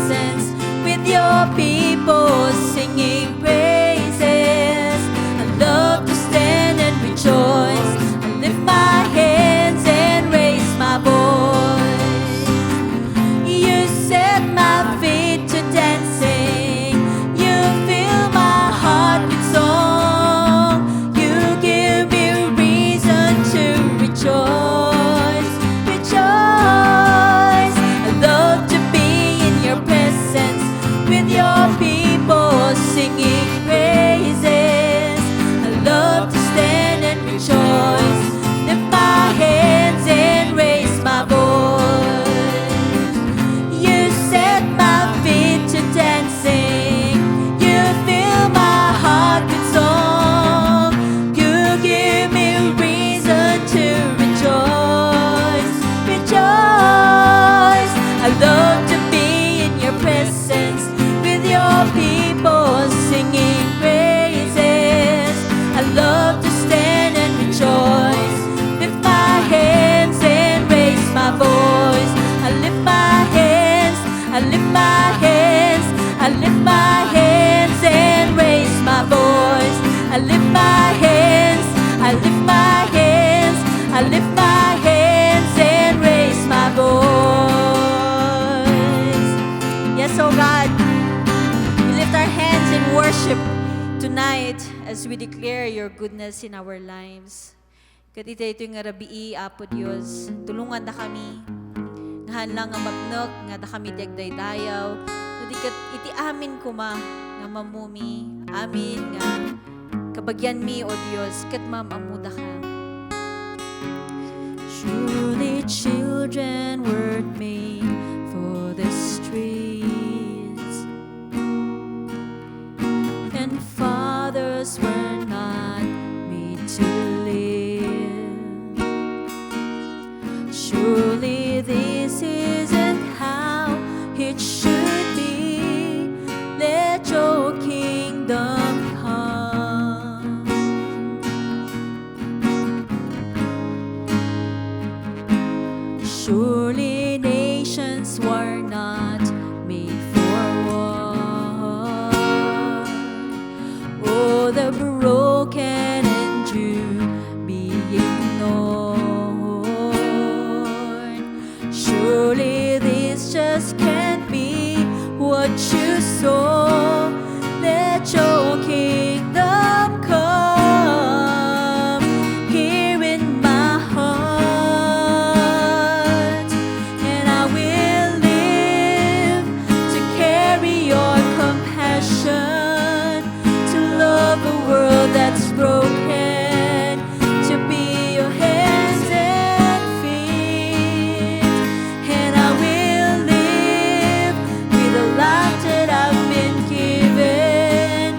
presence with your people singing praises. I love to stand and rejoice. I lift my hands and raise my voice. You set my feet to dancing. You fill my heart with song. You give me reason to rejoice. Rejoice. I love to be in your presence with your people singing praises. I love to stand and rejoice. Lift my hands and raise my voice. You set my feet to dancing. You fill my heart with song. You give me reason to rejoice. Rejoice. I love to be in your presence with your people singing praises. I love to stand and rejoice. Lift my hands and raise my voice. I lift my hands, I lift my hands, I lift my hands and raise my voice. I lift my hands, I lift my hands, I lift my hands and raise my voice. Yes, oh God, we lift our hands in worship tonight as we declare your goodness in our lives. Kat ito yung rabii, Apo Diyos, tulungan na kami. Ngahan lang nga magnok, nga da kami dagdaydayaw. Nadi kat iti amin kuma, nga mamumi. Amin nga kabagyan mi, O Diyos, kat mamamuda ka. Surely children weren't made for the streets, and fathers were not made to live. Surely this isn't how it should be. Let your kingdom come. Surely nations were not made for war. Oh, the broken and Jew being known. Surely this just can't be what you saw. Let your kingdom come here in my heart, and I will live to carry your compassion, to love a world that's broken, to be your hands and feet. And I will live with the life that I've been given,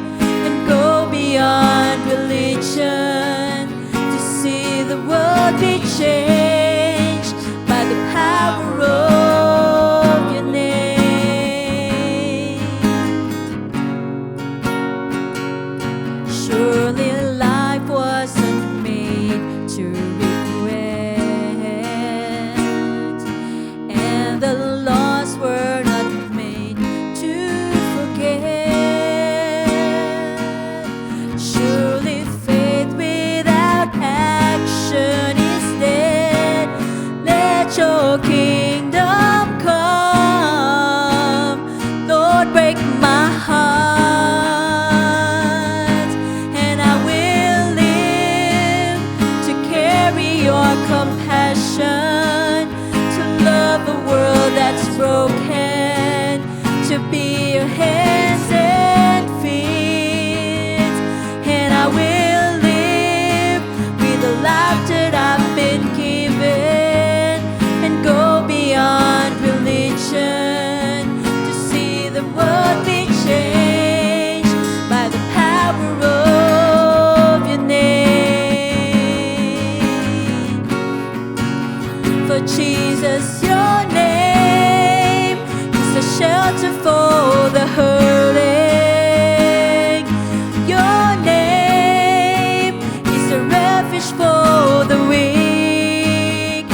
and go beyond religion to see the world be changed by the power of your name. Surely life wasn't made to regret, and the lost were not made to forget. Surely faith without action is dead. Let your kingdom come. Lord, break my heart, and I will live to carry your compassion, to love a world that's broken, to be your hands and feet. And I will live with the life that I've been given, and go beyond religion to see the world be changed by the power of your name. For Jesus, your name is a shelter for the hurting. Your name is a refuge for the weak.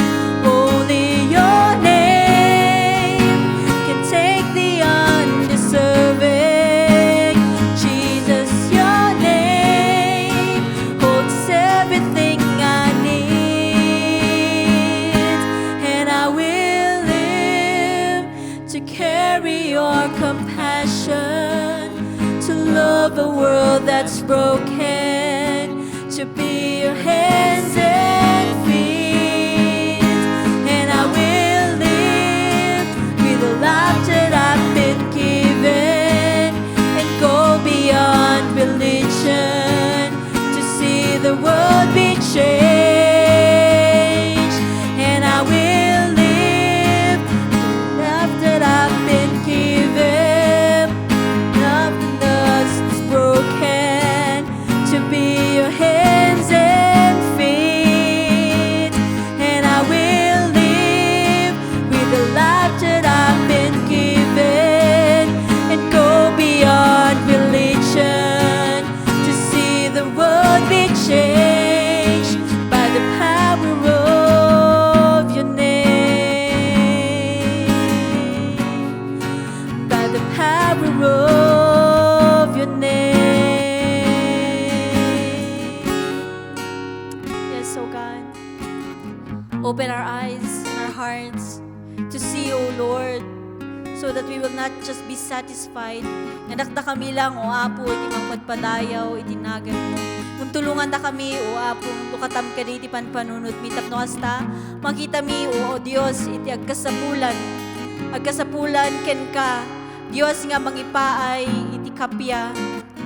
Only your name can take the your compassion, to love a world that's broken, to be your hands and feet. And I will live with the life that I've been given, and go beyond religion to see the world be changed. And I will live the life that I've been given, nothing else is broken, to be your hands and feet. And I will live with the life that I've been given, and go beyond religion to see the world be changed by the power of your name, by the power of your name. Yes, oh God, open our eyes and our hearts to see, oh Lord, so that we will not just be satisfied. Nadakda kami lang, o Apo, iti mangpagpadayaw, iti nagan mo. Kung tulungan na kami, o Apo, lukatam ka di iti panpanunod, mitap no hasta, makita mi, o Diyos, iti agkasapulan ken ka, Diyos nga mangipaay, iti kapya,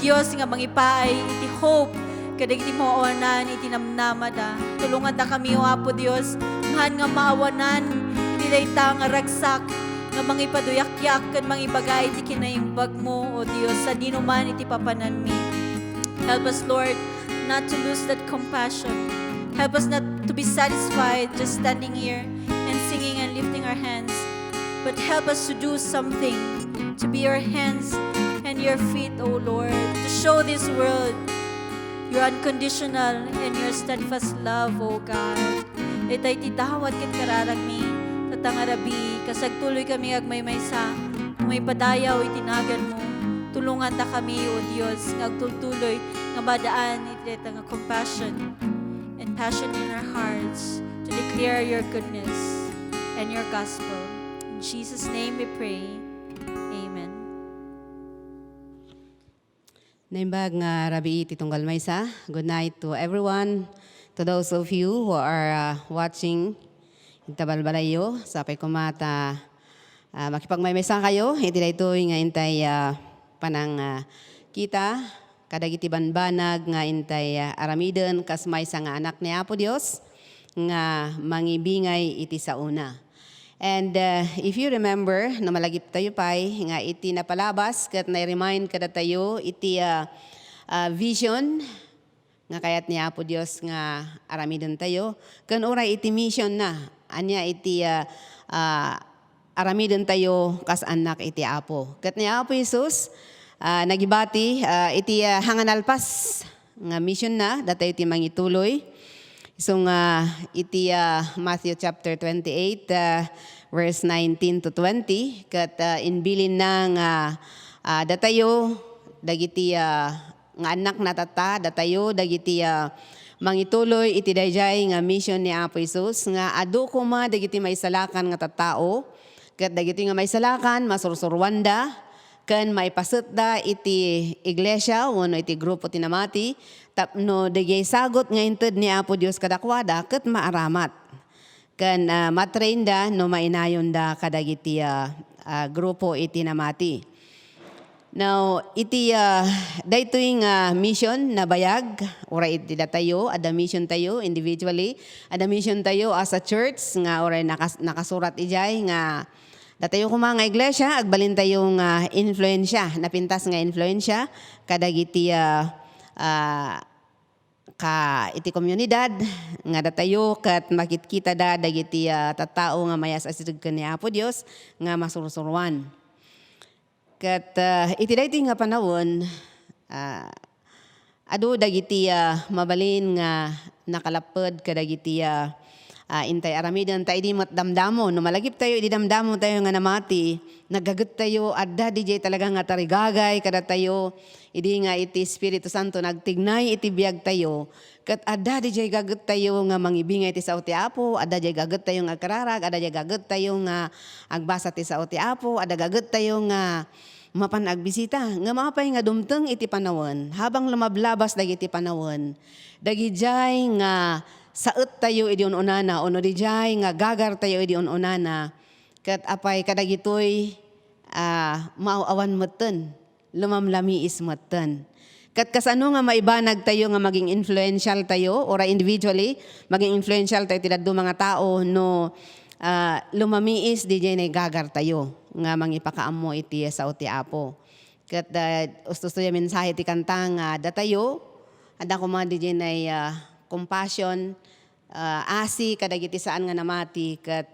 Diyos nga mangipaay, iti hope, kadag iti moonan, iti namnamada. Tulungan na kami, o Apo Diyos, ngahan nga maawanan, iti dayta nga ragsak, nga mangipaduyak-yak, kan mangibagay, iti kinaimbag mo, o Diyos, sa dinuman, iti papanan mi. Help us, Lord, not to lose that compassion. Help us not to be satisfied just standing here and singing and lifting our hands, but help us to do something, to be your hands and your feet, O Lord, to show this world your unconditional and your steadfast love, O God. Itay titawat ken kararag mi, tatangarabi, kasagtuloy kami agmaymaysa, may padayaw itinagan mo. Tulungan ta kami, O Diyos, ngagtultuloy nga madaan iti nga compassion and passion in our hearts to declare your goodness and your gospel. In Jesus' name we pray. Amen. Naimbag nga Rabi Titunggal Maysa. Good night to everyone. To those of you who are watching Intabalbalayo, sapay kumata makipagmaymaysa kayo. Iti daytoy nga intay panang kita kadagiti banbanag nga intay aramiden kas maysa nga anak ni Apo Dios nga mangibingay iti sauna. And if you remember, na malagip tayo pay, nga iti napalabas, kat na-remind kada tayo, iti vision, nga kayat ni Apo Diyos nga aramidon tayo, kan oray iti mission na, anya iti aramidon tayo kas anak iti Apo. Kat ni Apo Jesus, nagibati, iti hanganalpas, nga mission na, datayo iti mangituloy. So iti Matthew chapter 28, verse 19 to 20, kat inbilin na nga datayo, dagiti nga anak na tata, datayo, dagiti mangituloy, iti dayjay nga mission ni Apo Jesus, nga adu kuma dagiti maisalakan nga tattao, kat dagiti nga maisalakan, masursurwanda, kan maipasutda iti iglesia, wano iti grupo tinamati, tapno dagay sagot nga inted ni Apo Dios kadakwada, kat maaramat. Kan matrain da, no mainayon da kadagiti grupo iti namati. Now, iti daytoy nga mission na bayag, oray iti datayo, ada mission tayo individually, ada mission tayo as a church, nga oray nakasurat ijay, nga datayo kuma nga iglesia, agbalin tayong influensya, napintas nga influensya, kadagiti ka iti komunidad, nga datayo kat makitkita da, dagiti tattao nga mayas asideg ken ni Apo Dios, nga masursuruan. Kat iti dayti nga panawon, adu dagiti mabalin nga nakalapod kadagiti intay aramidan tayo di matdamdamo. No malagip tayo, di damdamo tayo nga namati. Nagagat tayo, adda di jay talaga nga tarigagay, kada tayo, idi nga iti Espiritu Santo, nagtignay iti biyag tayo. Kat adda di jay gagat tayo nga mangibingay ti sao ti Apo, adda jay gagat tayo nga kararag, adda jay gagat tayo nga agbasa ti sao ti Apo, adda gagat tayo nga mapanagbisita. Nga mapay nga dumteng iti panawon, habang lumablabas dagiti panawon, dagijay nga saet tayo idi ununana, ono di jay nga gagar tayo idi ununana, kat apay kadagitoy maawan meten, lumamlamiis meten. Kat kasano nga maibanag tayo nga maging influential tayo, ora individually, maging influential tayo tidadto mga tao, no lumamiis di jay na gagar tayo, nga mangipakaammo iti sao ti Apo. Kat ustos tayo mensahe ti kantang datayo, ada ko mga di jay na compassion, asi kadagiti saan nga namati, kat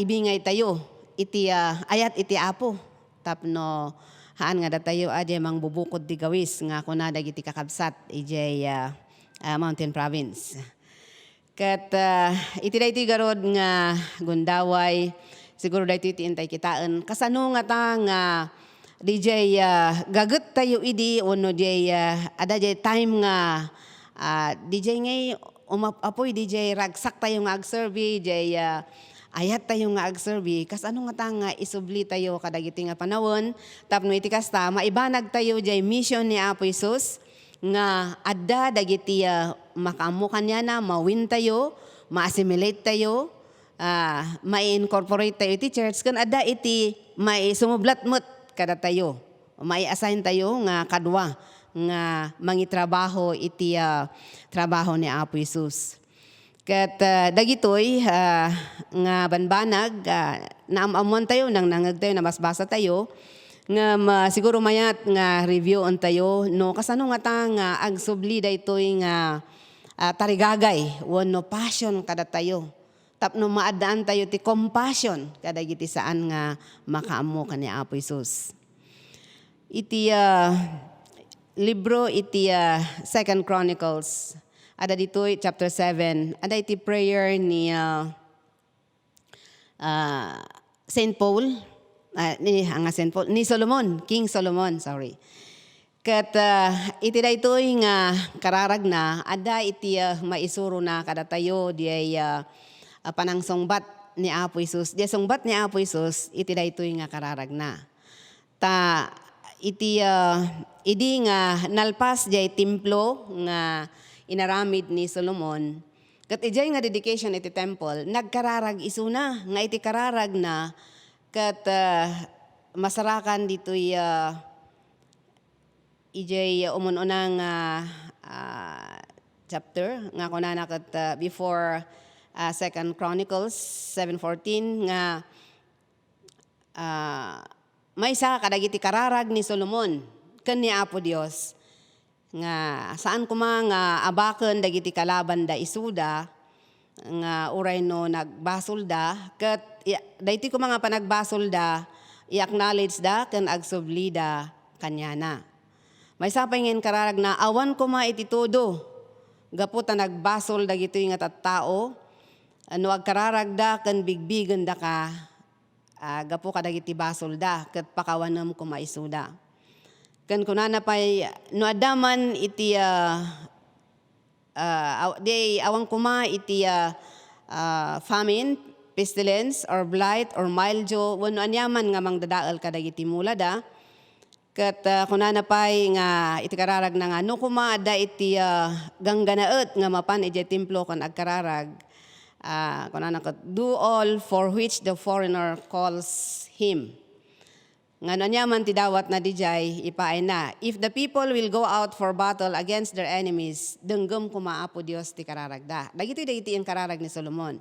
ibingay tayo iti ayat iti Apo, tapno haan nga datayo adya mang bubukod di gawis nga kuna dagiti kakabsat ijay Mountain Province. Kat iti dayti garod nga gundaway, siguro dayti iti intay kitaan, kasano nga ta nga DJ gaget tayo idi uno jay ada jay time nga DJ ngay umapoy DJ ragsak tayo nga agserbi jay ayat tayo nga agserbi, kas ano nga ta nga isubli tayo kadagiti nga panawon, tapno iti kasta maibanag tayo jay mission ni Apo Isus nga adda dagiti makaammo kanya na mawin tayo, ma-assimilate tayo, ma-incorporate tayo iti church, kan adda iti maisumublatmot kada tayo, mai-assign tayo nga kadwa nga mangitrabaho iti trabaho ni Apo Isus. Kat dagitoy nga banbanag, naamamon tayo, nang nangag tayo, namasbasa tayo, nga siguro mayat nga review on tayo, no kasano nga ta nga agsubli daytoy nga tarigagay, wano passion kada tayo. Tapno maadaan tayo ti compassion, kada giti saan nga makaammo ka ni Apo Isus. Iti libro, iti 2 Chronicles, ada ditoy chapter 7, ada iti prayer ni Saint Paul, ni Solomon, King Solomon, sorry. Kat iti daytoy nga kararag na, ada iti maisuro na kada tayo di ay panangsongbat ni Apo Isus. Di songbat ni Apo Isus, iti daytoy nga kararag na. Ta iti idi nga nalpas di templo nga inaramid ni Solomon, kat ijay nga dedication iti temple, nagkararag isuna, nga iti kararag na, kat masarakan dito'y ijay umununang chapter, nga kunana kat before 2 Chronicles 7:14, nga may isa kadagiti kararag ni Solomon, ken ni Apo Dios, nga saan kuma nga abaken dagiti kalaban da isuda nga uray no nagbasol da, ket dayti ko mga panagbasol da i-acknowledge da ken agsubli da kanyana. May sapay ngin kararag na awan ko ma iti todo gapu ta nagbasol dagiti nga tattao, ano agkararag da ken bigbigen da ka gapu ka dagiti basol da ket pakawanem ko maisuda. Kan kunana pay no adaman iti awang kuma iti famine, pestilence or blight or mildew, wano anyaman nga mangdadaal kadagiti mulada. Kat kunana pay nga iti kararag na nga no kuma da iti gangganaet nga mapan iti templo kan agkararag. Kunana kat do all for which the foreigner calls him. Nga nanyaman ti dawat na dijay ipaay na, if the people will go out for battle against their enemies, denggem kuma Apo Dios ti kararagda. Dagiti iti ang kararag ni Solomon.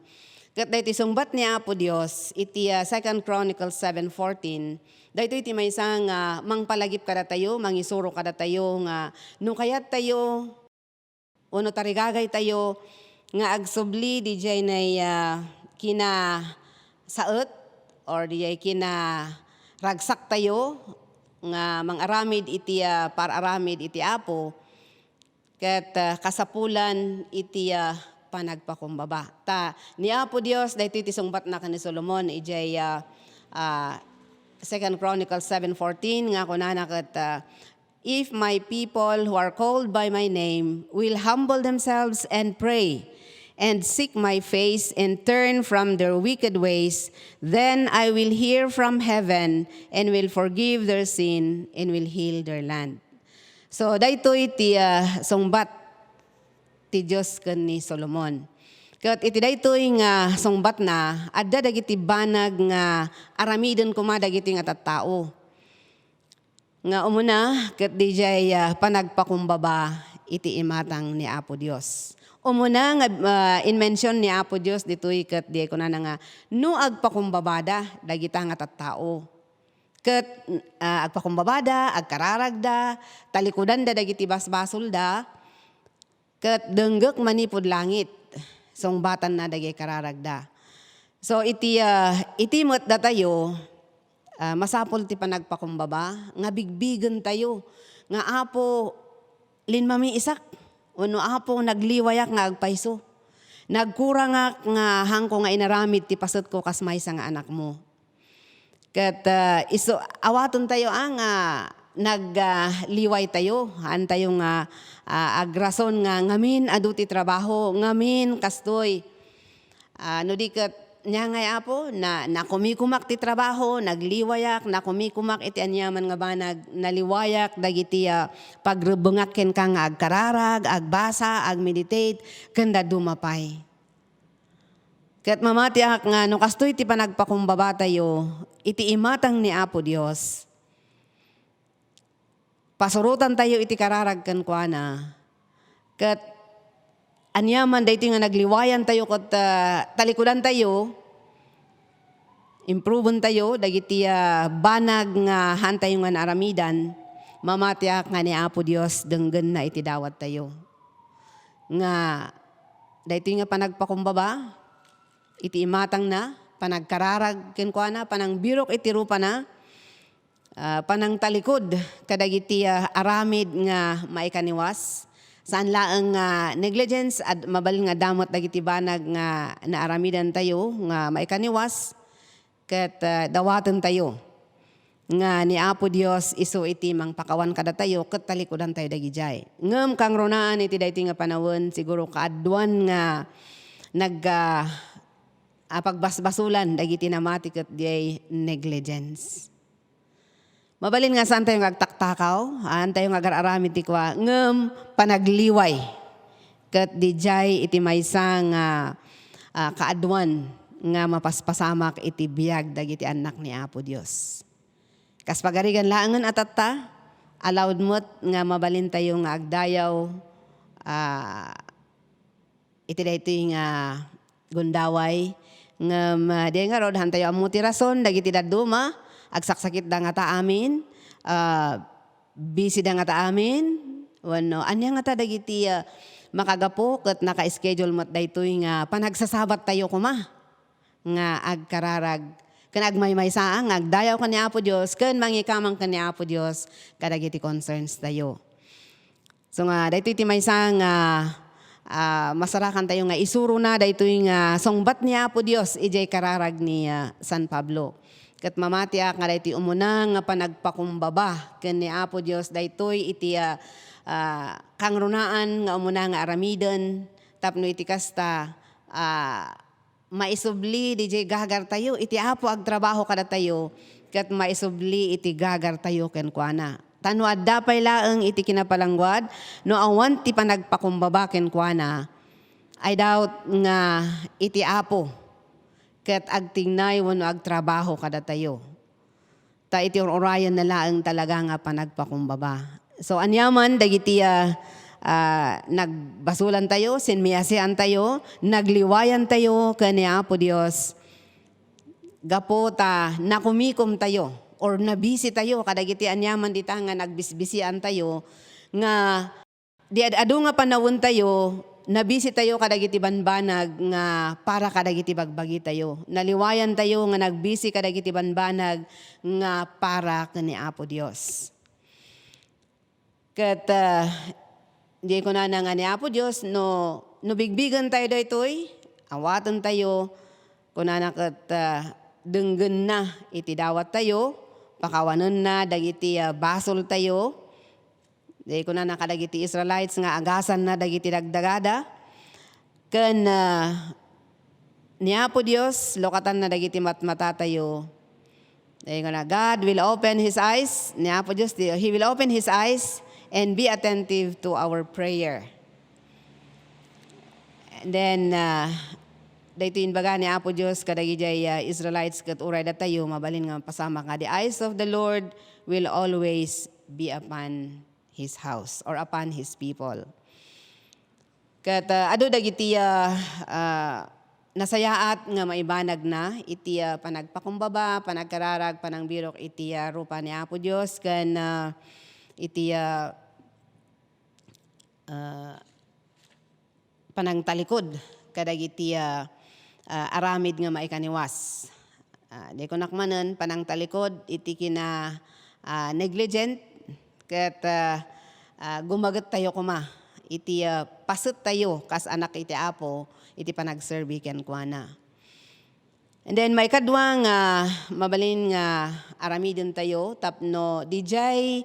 Kat dayti sungbat ni Apo Dios iti 2 Chronicles 7:14, dayto iti may isang mangpalagip kada tayo, mangisuro kada tayo nga no kayat tayo uno tarigagay tayo nga agsubli dijay nay kina saet or dijay kina ragsak tayo nga mangaramid iti pararamid iti Apo, ket kasapulan iti panagpakumbaba. Ta ni Apo Dios daytoy ti sungbat na ni Solomon ijay 2 Chronicles 7:14 nga kunana ket if my people who are called by my name will humble themselves and pray and seek my face and turn from their wicked ways, then I will hear from heaven and will forgive their sin and will heal their land. So daytoy ti sungbat ti Dios ken ni Solomon. Ket iti daytoy nga sungbat na adda dagiti banag nga aramiden kuma dagiti nga tattao. Nga umuna ket dijay panagpakumbaba iti imatang ni Apo Dios. Umuna nga in-mention ni Apo Dios ditoy ket di kunana nga no agpakumbabada dagita nga tattao. Ket agpakumbabada, agkararagda, talikudan da dagiti basbasol da, ket denggek manipud langit, sungbatan na dagiti kararagda. So iti met da tayo, masapol ti panagpakumbaba, nga bigbigen tayo, nga Apo linmami isak, uno Apo nagliwayak nga agpayso, nagkurang nga hangko nga inaramid ti pasot ko kas maysa nga anak mo. Ket awaton tayo ang nagliway tayo, han tayo nga agrason nga ngamin adu ti trabaho, ngamin kastoy. No di ket nya nga Apo na kumikumak ti trabaho, nagliwayak, na kumikumak iti anyaman nga banag, naliwayak dagiti pagrebengak ken ka nga agkararag, agbasa, agmeditate, kenda dumapay. Ket mamatiak nga no kastoy ti panagpakumbaba tayo, iti imatang ni Apo Dios. Pasurutan tayo iti kararag ken kuana. Ket anyaman daytoy nga nagliwayan tayo ket talikudan tayo, improven tayo dagiti banag nga hantay nga naramidan, mamatiak nga ni Apo Dios denggen na iti dawat tayo. Nga daytoy nga panagpakumbaba iti imatang na, panagkararag ken kuana, panang birok iti rupa na, panang talikod kadagiti aramid nga maikaniwas, saan laeng negligence at mabal nga damot dagiti banag nga naaramidan tayo nga maikaniwas, ket dawaten tayo nga ni Apo Dios isu iti mangpakawan kada tayo ket talikudan tayo dagijay. Ngem kang runaan iti daytoy nga panawon siguro kaadwan nga pagbasbasulan dagiti namati ket diay negligence. Mabalin nga saan tayo agtaktakaw, tayo agararamid ti kwa, ngem panagliway ket dijay iti maysa nga kaadwan nga mapaspasamak iti biag dagiti anak ni Apo Dios. Kas pagarigan laengen atatta, allowed mo't nga mabalin tayo nga agdayaw iti daytoy nga gundaway, ngem di nga rod hantayo ammo ti rason dagiti dadduma agsaksakit da nga ta amin, busy da nga ta amin, wenno anya nga ta dagiti makagapo ket naka-schedule mat daytoy nga panagsasabat tayo kuma nga agkararag ken agmaymaysaang agdayaw ken ni Apo Dios ken mangikamang ken ni Apo Dios kadagiti concerns tayo. So nga daytoy ti maysa nga masarakan tayo nga isuro na daytoy nga sungbat ni Apo Dios ijay kararag ni San Pablo. Ket mamatiak nga daytoy umuna nga panagpakumbaba ken ni Apo Dios daytoy iti kangrunaan nga umuna nga aramiden tapno iti kasta maisubli dijay gagar tayo iti Apo agtrabaho kada tayo ket maisubli iti gagar tayo ken kuana. Tano adda pay laeng iti kinapalangguad, no awan ti panagpakumbaba ken kuana, I doubt nga iti Apo, ket agtingnay wenno agtrabaho kada tayo. Ta iti orayan na laeng talaga nga panagpakumbaba. So anyaman dagiti nagbasulan tayo, sinmiyasian tayo, nagliwayan tayo ken ni Apo Dios. Gapo ta nakumikom tayo. Or nabisi tayo, kadagiti anyaman dita nga nagbisbisian tayo, nga di adu nga panawon tayo, nabisi tayo kadagiti banbanag nga para kadagiti bagbagi tayo. Naliwayan tayo nga nagbisi kadagiti banbanag nga para kani Apo Dios. Ket di ko na nga ni Apo Dios no nubigbigan tayo daytoy, awaton tayo, kunanak at denggen na iti dawat tayo, pakawanan na dagiti basol tayo, di kunanak dagiti Israelites nga agasan na dagiti dagdagada, ken niya po Dios, lokatan na dagiti matmata tayo. God will open His eyes, niya po Dios, He will open His eyes and be attentive to our prayer. And then, dahito inbaga ni Apo Diyos, kadagijay Israelites kat uray da tayo, mabalin nga pasama nga. The eyes of the Lord will always be upon His house or upon His people. Kat ado dagiti nasayaat nga maibanag na, iti panagpakumbaba, panagkararag, panangbirok, iti rupa ni Apo Diyos, kan iti panangtalikod, kadagiti aramid nga maikaniwas. Di ko nakmanan, panangtalikod, iti kina negligent, kat gumagat tayo kuma. Iti pasut tayo, kas anak iti Apo, iti panagserbi ken kuana. And then may kadwang mabalin nga aramidon tayo, tapno dijay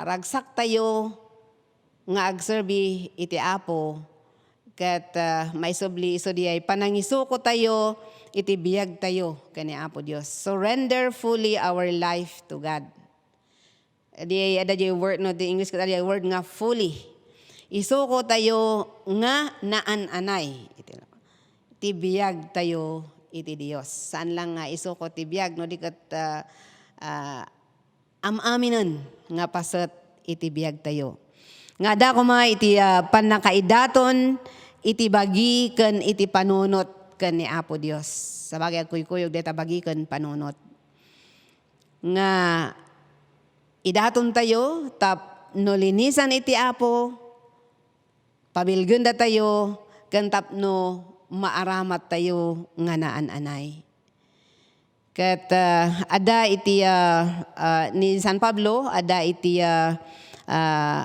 ragsak tayo nga agserbi iti Apo, kat may subli iso di ay panangisuko tayo, iti biyag tayo kani Apo Dios. Surrender fully our life to God. Di ada di word no di English kada di word nga fully. Isuko tayo nga naan-anay. Iti biyag tayo iti Dios. Saan lang nga isuko ti biyag no di kat amaminan nga pasat iti biyag tayo. Nga da kuma iti panakaidaton, iti bagi ken iti panunot ken ni Apo Dios. Sabagay agkuykuyog deta bagi ken panunot. Nga idaton tayo tap nolinisan iti Apo, pabilgen da tayo ken tapno maaramat tayo nga naan-anay. Ket ada iti ni San Pablo, ada iti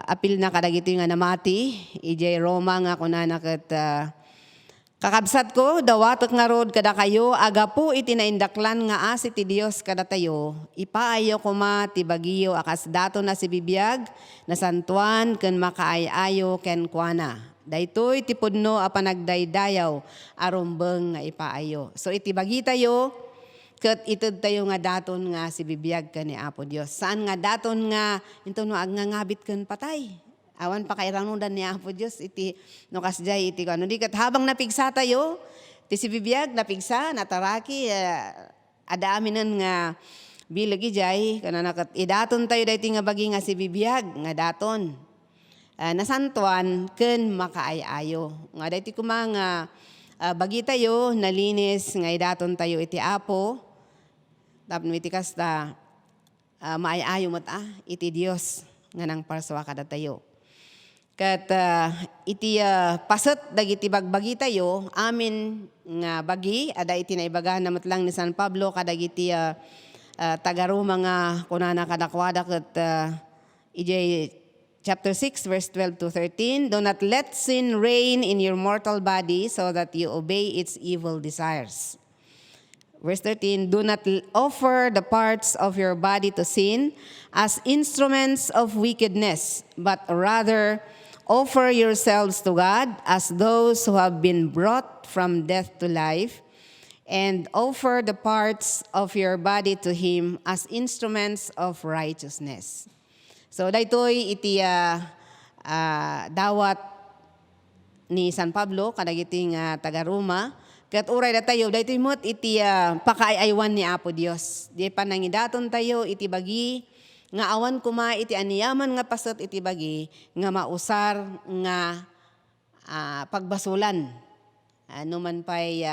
apil na kadagito nga namati, ijay Roma nga kunana ket kakabsat ko, dawatot nga rod kada kayo, agapu iti naindaklan nga as iti Dios kada tayo, ipaayo kuma ti bagiyo akas dato na si bibiyag, na santuan ken makaayayo ken kuana. Daytoy ti pudno a panagdaydayaw arumbeng nga ipaayo. So iti bagi tayo, ket ited tayo nga daton nga si bibiyag ken ni Apo Dios. Saan nga daton nga into no agngangabit ken patay. Awan pa kairanudan ni Apo Dios iti no kasjay iti ano di ket habang napigsa tayo ti si bibiyag napigsa nataraki ada aminan nga bilagi jay kanana ket idaton tayo dayti nga bagi nga si bibiyag nga daton. Nasantuan ken makaayayo. Nga dayti kumanga bagi tayo nalinis nga idaton tayo iti Apo. Tapno iti kasta maayayo met iti Dios nga nang parsawa kada tayo. Kat iti pasat dagiti bagbagi tayo, amin nga bagi, ada iti naibaga namat lang ni San Pablo, kadagiti tagaruma nga kunana kadakwada kat ijay chapter 6 verse 12 to 13, do not let sin reign in your mortal body so that you obey its evil desires. Verse 13, do not offer the parts of your body to sin as instruments of wickedness, but rather offer yourselves to God as those who have been brought from death to life, and offer the parts of your body to Him as instruments of righteousness. So daytoy iti dawat ni San Pablo kadagiti nga taga Roma, ket uray da tayo daytoy met iti pakaaywan ni Apo Dios. Di panangidaton tayo iti bagi nga awan kuma iti aniyaman nga pasat iti bagi nga mausar nga pagbasulan. Ano man pa'y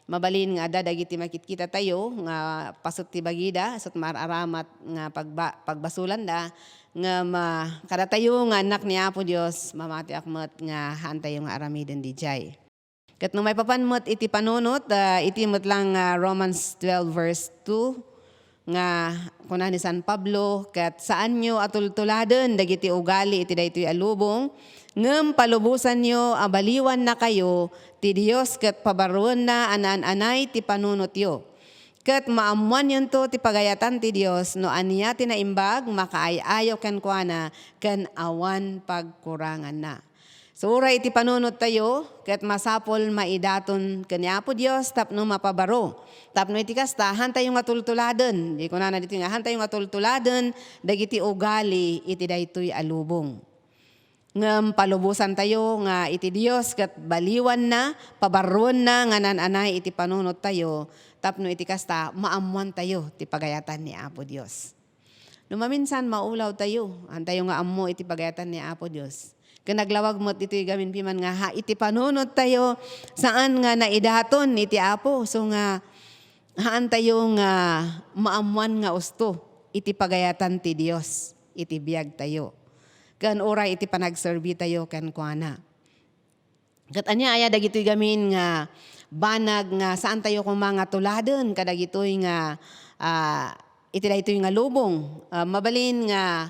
mabalin nga ada dagiti makitkita tayo nga pasat ti bagi da sat mararamat nga pagbasulan da nga kada tayo nga anak ni Apo Dios mamati akmet nga hantay nga aramiden di jay. Ket no may papanmet iti panunot iti met lang Romans 12 verse 2 nga kuna ni San Pablo ket saan nyo atultuladen dagiti ugali iti daytoy alubong ngem palubusan nyo abaliwan na kayo ti Dios ket pabaruan na anay ti panunot yo. Ket maamuan yon to ti pagayatan ti Dios no aniya tinaimbag makaayayo ken kuana ken awan pagkurangan na. So uray iti panunot tayo ket masapol maidaton ken ni Apo Dios tapno mapabaro. Tapno iti kasta hantay nga tultuladen. Di ko na dito nga hantay nga tultuladen dagiti ugali iti daytoy alubong. Ngem palubusan tayo nga iti Dios ket baliwan na pabaruon na nga nananay iti panunot tayo tapno iti kasta maamuan tayo ti pagayatan ni Apo Dios. No maminsan maulaw tayo antayo nga ammo iti pagayatan ni Apo Dios. Kung naglawag mo ito'y gamin piman nga ha, iti panunot tayo saan nga naidaton iti Apo. So nga haan tayo nga maamuan nga usto iti pagayatan ti Dios, iti biyag tayo. Kan oray iti panagserbi tayo kan kuana. Kat anya aya dagitoy gamin nga banag nga saan tayo kung mga tuladen kadagitoy nga iti daytoy nga lubong. Mabalin nga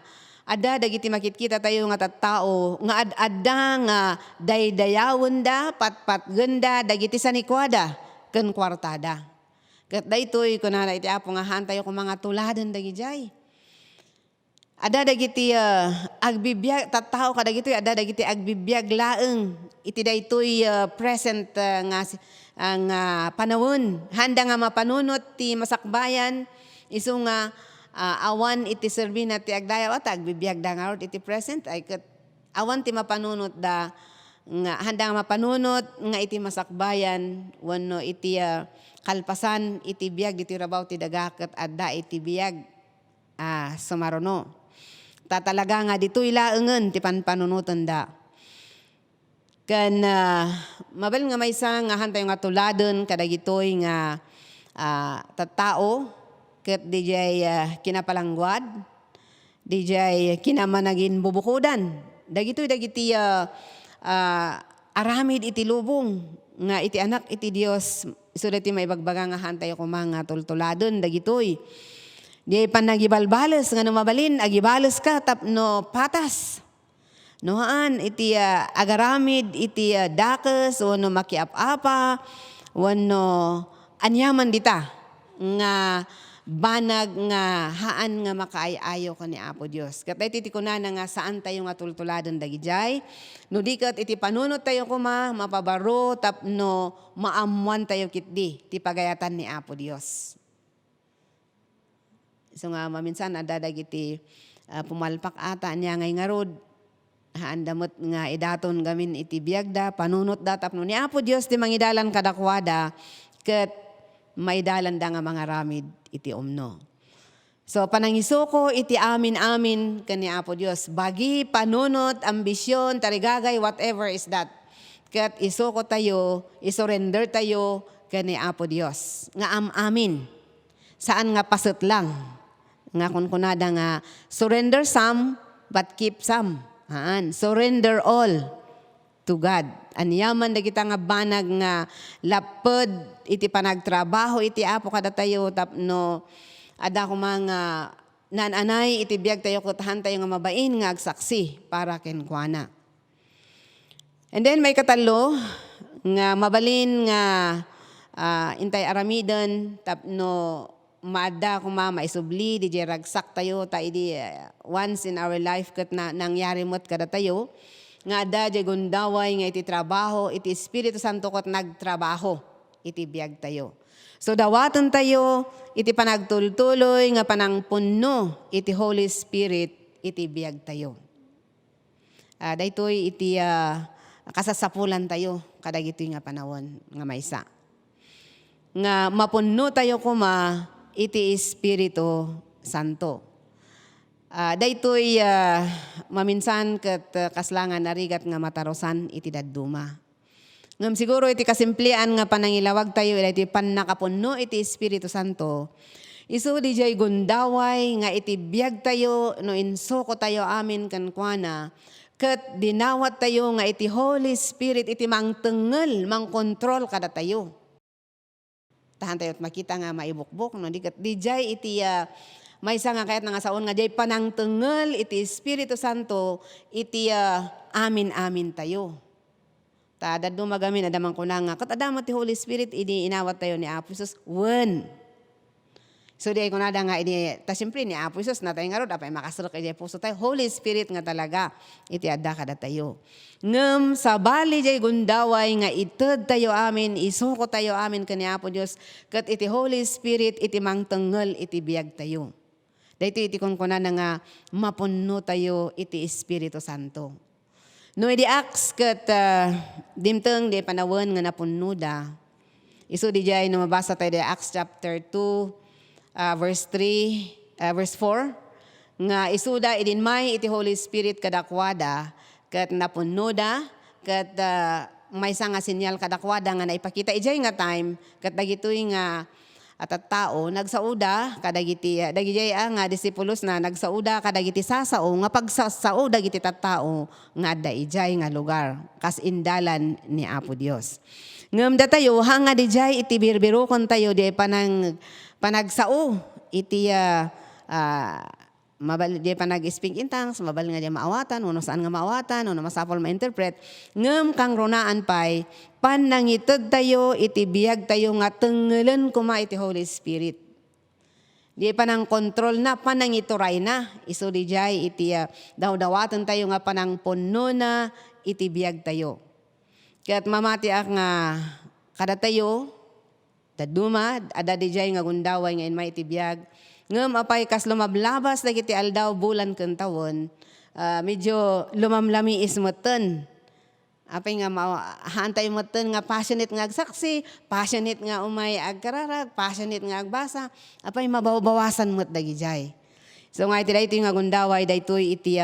ada dagiti makitkita tayo nga tattao nga adda nga daydayawon da patpat ganda dagiti sanikwada ken kwartada. Ket daytoy kunana iti Apo nga han tayo kung mga tuladen dagijay. Ada dagiti agbibiyag tattao kadagitoy ada dagiti agbibiyag laeng iti daytoy present nga panahon handa nga mapanunot ti masakbayan isu nga awan iti serbi na ti agdayaw at agbibiyag da nga iti present ay ket awan ti mapanunot da nga handa nga mapanunot nga iti masakbayan wenno iti kalpasan iti biyag iti rabaw ti daga ket adda iti biyag sumaruno. Tatalaga nga ditoy laengen ti panpanunutan da. Ken mabel nga maysa nga hantay nga tuladen kadagitoy nga tattao ket dijay kinapalangguad, dijay kinamanagin bubukudan. Dagiti aramid iti lubong nga iti anak iti Dios isu dati maibagbaga nga hantay ko mga tultuladon dagitoy. Di panagibalbales nga mabalin agibales ka tapno patas. Noan iti agaramid iti dakes wano makiap-apa wano anyaman dita nga banag nga haan nga makaayayo ka ni Apo Dios. Kat iti kunana nga saan tayo nga tultuladen dagijay. No di kat iti panunot tayo kuma mapabaro tapno maamuan tayo kitdi ti pagayatan ni Apo Dios. So nga maminsan ada dagiti pumalpak ata niya ngay ngarod haan damot nga idaton gamin iti biyagda panunot da tapno ni Apo Dios ti mangidalan kadakwada ket maidalan da nga mga ramid iti umno. So panangisoko iti amin ken ni Apo Dios bagi panunot ambisyon tarigagay whatever is that ket isoko tayo isurrender tayo ken ni Apo Dios nga amin saan nga paset lang nga kunkunada nga surrender some but keep some. Surrender all to God. Anyaman da kita nga banag nga lapod iti panagtrabaho iti Apo kada tayo tapno ada ko mga nananay iti biyag tayo kutahan tayo nga mabain nga agsaksi para ken kuana. And then may katalo nga mabalin nga intay aramiden tapno maada ko maisubli di ragsak tayo ta idi once in our life ket na nangyari mot kada tayo nga ada di gundaway nga iti trabaho iti Espiritu Santo kot nagtrabaho iti biyag tayo. So dawaton tayo iti panagtultuloy nga panangpunno iti Holy Spirit iti biyag tayo. Daytoy iti kasasapulan tayo kadagitoy nga panawon nga maysa. Nga mapunno tayo kuma iti Espiritu Santo. Daytoy maminsan ket kaslangan narigat nga matarosan iti dadduma. Ngem siguro iti kasimplian nga panangilawag tayo iti pannakapunno iti Espiritu Santo. Isu dijay gundaway nga iti biyag tayo no insoko tayo amin ken kuana ket dinawat tayo nga iti Holy Spirit iti mangtengel mangkontrol kada tayo. Tahan tayo at makita nga maibukbok. No? Di jay iti may nga kahit nga saon nga jay panang tengel iti Espiritu Santo iti amin-amin tayo. Tada dumagamin adaman ko na nga. Kat adamat ti Holy Spirit ini inawat tayo ni Apo Jesus. So di ay kunada nga ini ta siyempre ni Apo Jesus na tayo nga rod apay makasarok kay puso tayo. Holy Spirit nga talaga iti adda kada tayo. Ngem sa bali jay gundaway nga ited tayo amin isuko tayo amin kani Apo Dios ket iti Holy Spirit iti mangtengel iti biag tayo. Dayto iti kunkuna nga mapunno tayo iti Espiritu Santo. No iti Acts ket dimteng di panawon nga napunno da. Isu di jay no mabasa tayo di Acts chapter 2 verse 4 nga isuda idinmay iti Holy Spirit kadakwada ket napunnoda ket may nga sinyal kadakwada nga naipakita ijay nga time ket dagitoy nga at tao nagsauda kadagiti dagijay nga disipulos na nagsauda kadagiti sasao nga pagsasao dagiti tattao nga adda ijay nga lugar kas indalan ni Apo Dios. Ngem datayo hanga dijay iti birbirokon tayo di panagsao iti mabal di panag-speak in tongues, mabal nga di maawatan, uno saan nga maawatan, uno masapol ma-interpret. Ngem kang runaan pay, panangited tayo, iti biyag tayo nga tengelen kuma iti Holy Spirit. Di panang kontrol na, panangituray na. Iso di jay, iti daw-dawatan tayo nga panang punno na, iti biyag tayo. Kaya't mamati nga kada tayo, taduma, ada di jay nga gundaway nga inmay iti biyag. Ngem apay kas lumablabas dagiti aldaw bulan ken tawon, medyo lumamlami ismeten. Apay nga hantay meten nga passionate nga agsaksi, passionate nga umay agkararag, passionate nga agbasa, apay mabawasan met dagijay. So nga iti daytoy nga gundaway daytoy iti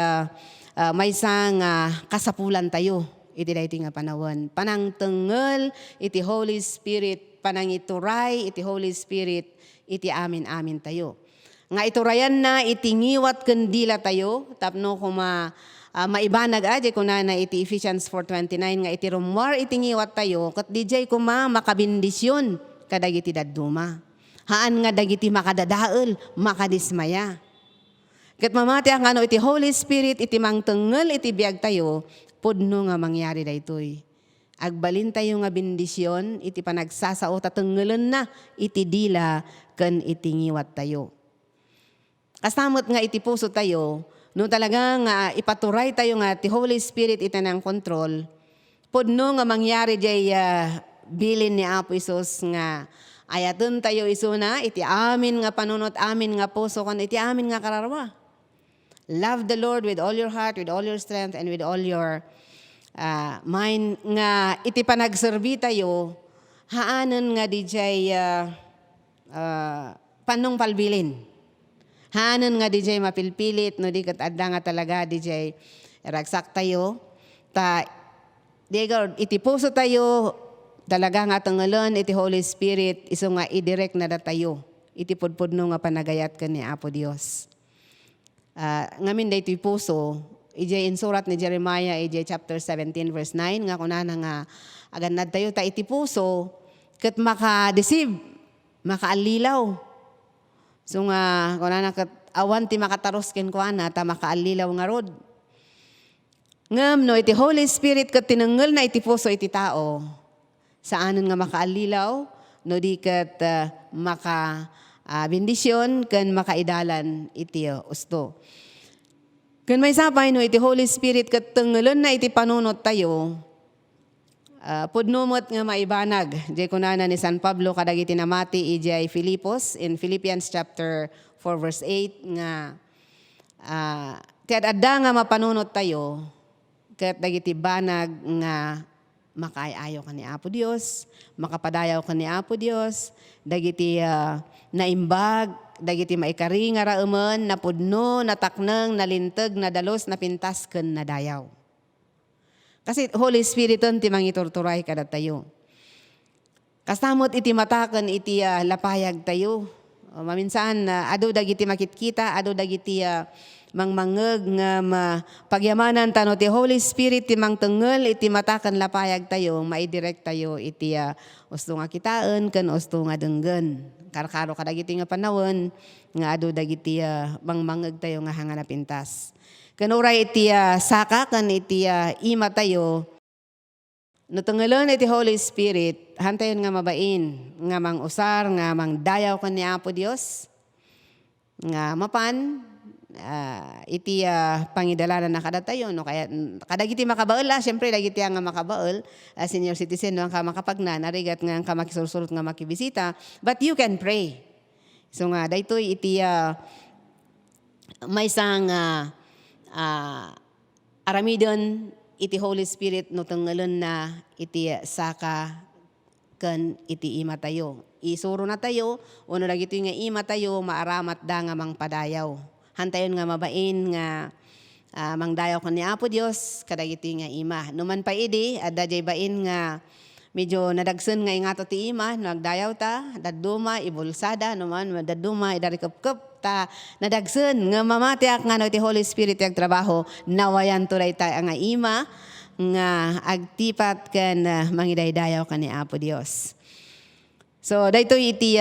maysa nga kasapulan tayo. Iti daytoy nga panawon. Panang tengel iti Holy Spirit, panang ituray iti Holy Spirit iti amin-amin tayo. Nga iturayan na itingiwat kendila tayo tapno kuma maibanag aje kuna na iti Ephesians 4:29 nga iti rumwar itingiwat tayo ket dijay kuma makabindisyon kadagiti dadduma. Haan nga dagiti makadadael, makadismaya. Ket mamati ang ano iti Holy Spirit iti mangtengel iti biag tayo pudno nga mangyari daytoy. Agbalin tayo nga bindisyon iti panagsasao tatengelen na iti dila ken itingiwat tayo. Kasamot nga iti puso tayo, no talagang ipaturay tayo nga ti Holy Spirit iti nang kontrol, pudno nga mangyari jay bilin ni Apo Isus nga ayaten tayo isuna iti amin nga panunot, amin nga puso, kan iti amin nga kararwa. Love the Lord with all your heart, with all your strength, and with all your mind nga iti panagserbi tayo, haanen nga dijay panong palbilin. Hanon nga DJ mapilpilit, no di kat adda nga talaga DJ ragsak tayo. Iti puso tayo, talaga nga tengelen iti Holy Spirit, iso nga idirect na tayo. Iti pudpudno nga panagayat ka ni Apo Dios. Ngamin da ito'y puso, iti in surat ni Jeremiah, iti chapter 17 verse 9, nga kunana nga aganad tayo, iti puso, kat maka-deceive, maka-alilaw. So nga, kung na awan ti makatarosken ko na, ta makaalilaw nga rod. Ngam no, iti Holy Spirit kat tinengel na iti puso iti tao, saanon nga makaalilaw, no di kat bendisyon, kan makaidalan iti usto. Kan may sapay no, iti Holy Spirit kat tengelen na iti panunot tayo, pudnumot nga maibanag. Diyan kunana ni San Pablo kadagiti namati ijay Filipos in Philippians chapter 4 verse 8 nga ket adda nga mapanunot tayo ket dagiti banag nga makaayaw ka ni Apo Dios, makapadayaw ka ni Apo Dios, dagiti naimbag, dagiti maikari nga raemen na pudno, natakneng, nalinteg, nadalos, napintas ken nadayaw. Kasi Holy Spirit ti mangiturturay kada tayo. Kasamot iti mataken iti lapayag tayo. Maminsan adu dagiti makitkita, adu dagiti mangmangeg nga pagyamanan tano ti Holy Spirit ti mangtengel iti matakan lapayag tayo maidirect tayo iti usto nga kitaan ken usto nga denggen karkaro kadagiti nga panawon nga adu dagiti mangmangeg tayo nga hanganapintas ken uray iti saka ken iti ima tayo no tengelon iti Holy Spirit hantayon nga mabain nga mangusar nga mangdayaw ken ni Apo Dios nga mapan iti pangidalanan na kada tayo no kaya kadagiti makabael syempre dagiti nga makabael senior citizen no ang makapagna narigat nga ang makisursurot nga makibisita but you can pray so nga daytoy iti may sang aramidon iti Holy Spirit no tengelon na iti saka ken iti ima tayo isuro na tayo uno dagiti nga ima tayo maaramat da nga mangpadayaw hantayon nga mabain nga mangdayaw ken ni Apo Dios kadagiti nga ima numan pa idi adda jay bain nga medyo nadagsen nga ingato ti ima nagdayaw ta dadduma ibulsada numan dadduma idarikepkep ta nadagsen nga mamatiak nga no ti Holy Spirit ag trabaho nawayan turay ta nga ima nga agtipat ken mangidaydayaw ken ni Apo Dios so daytoy iti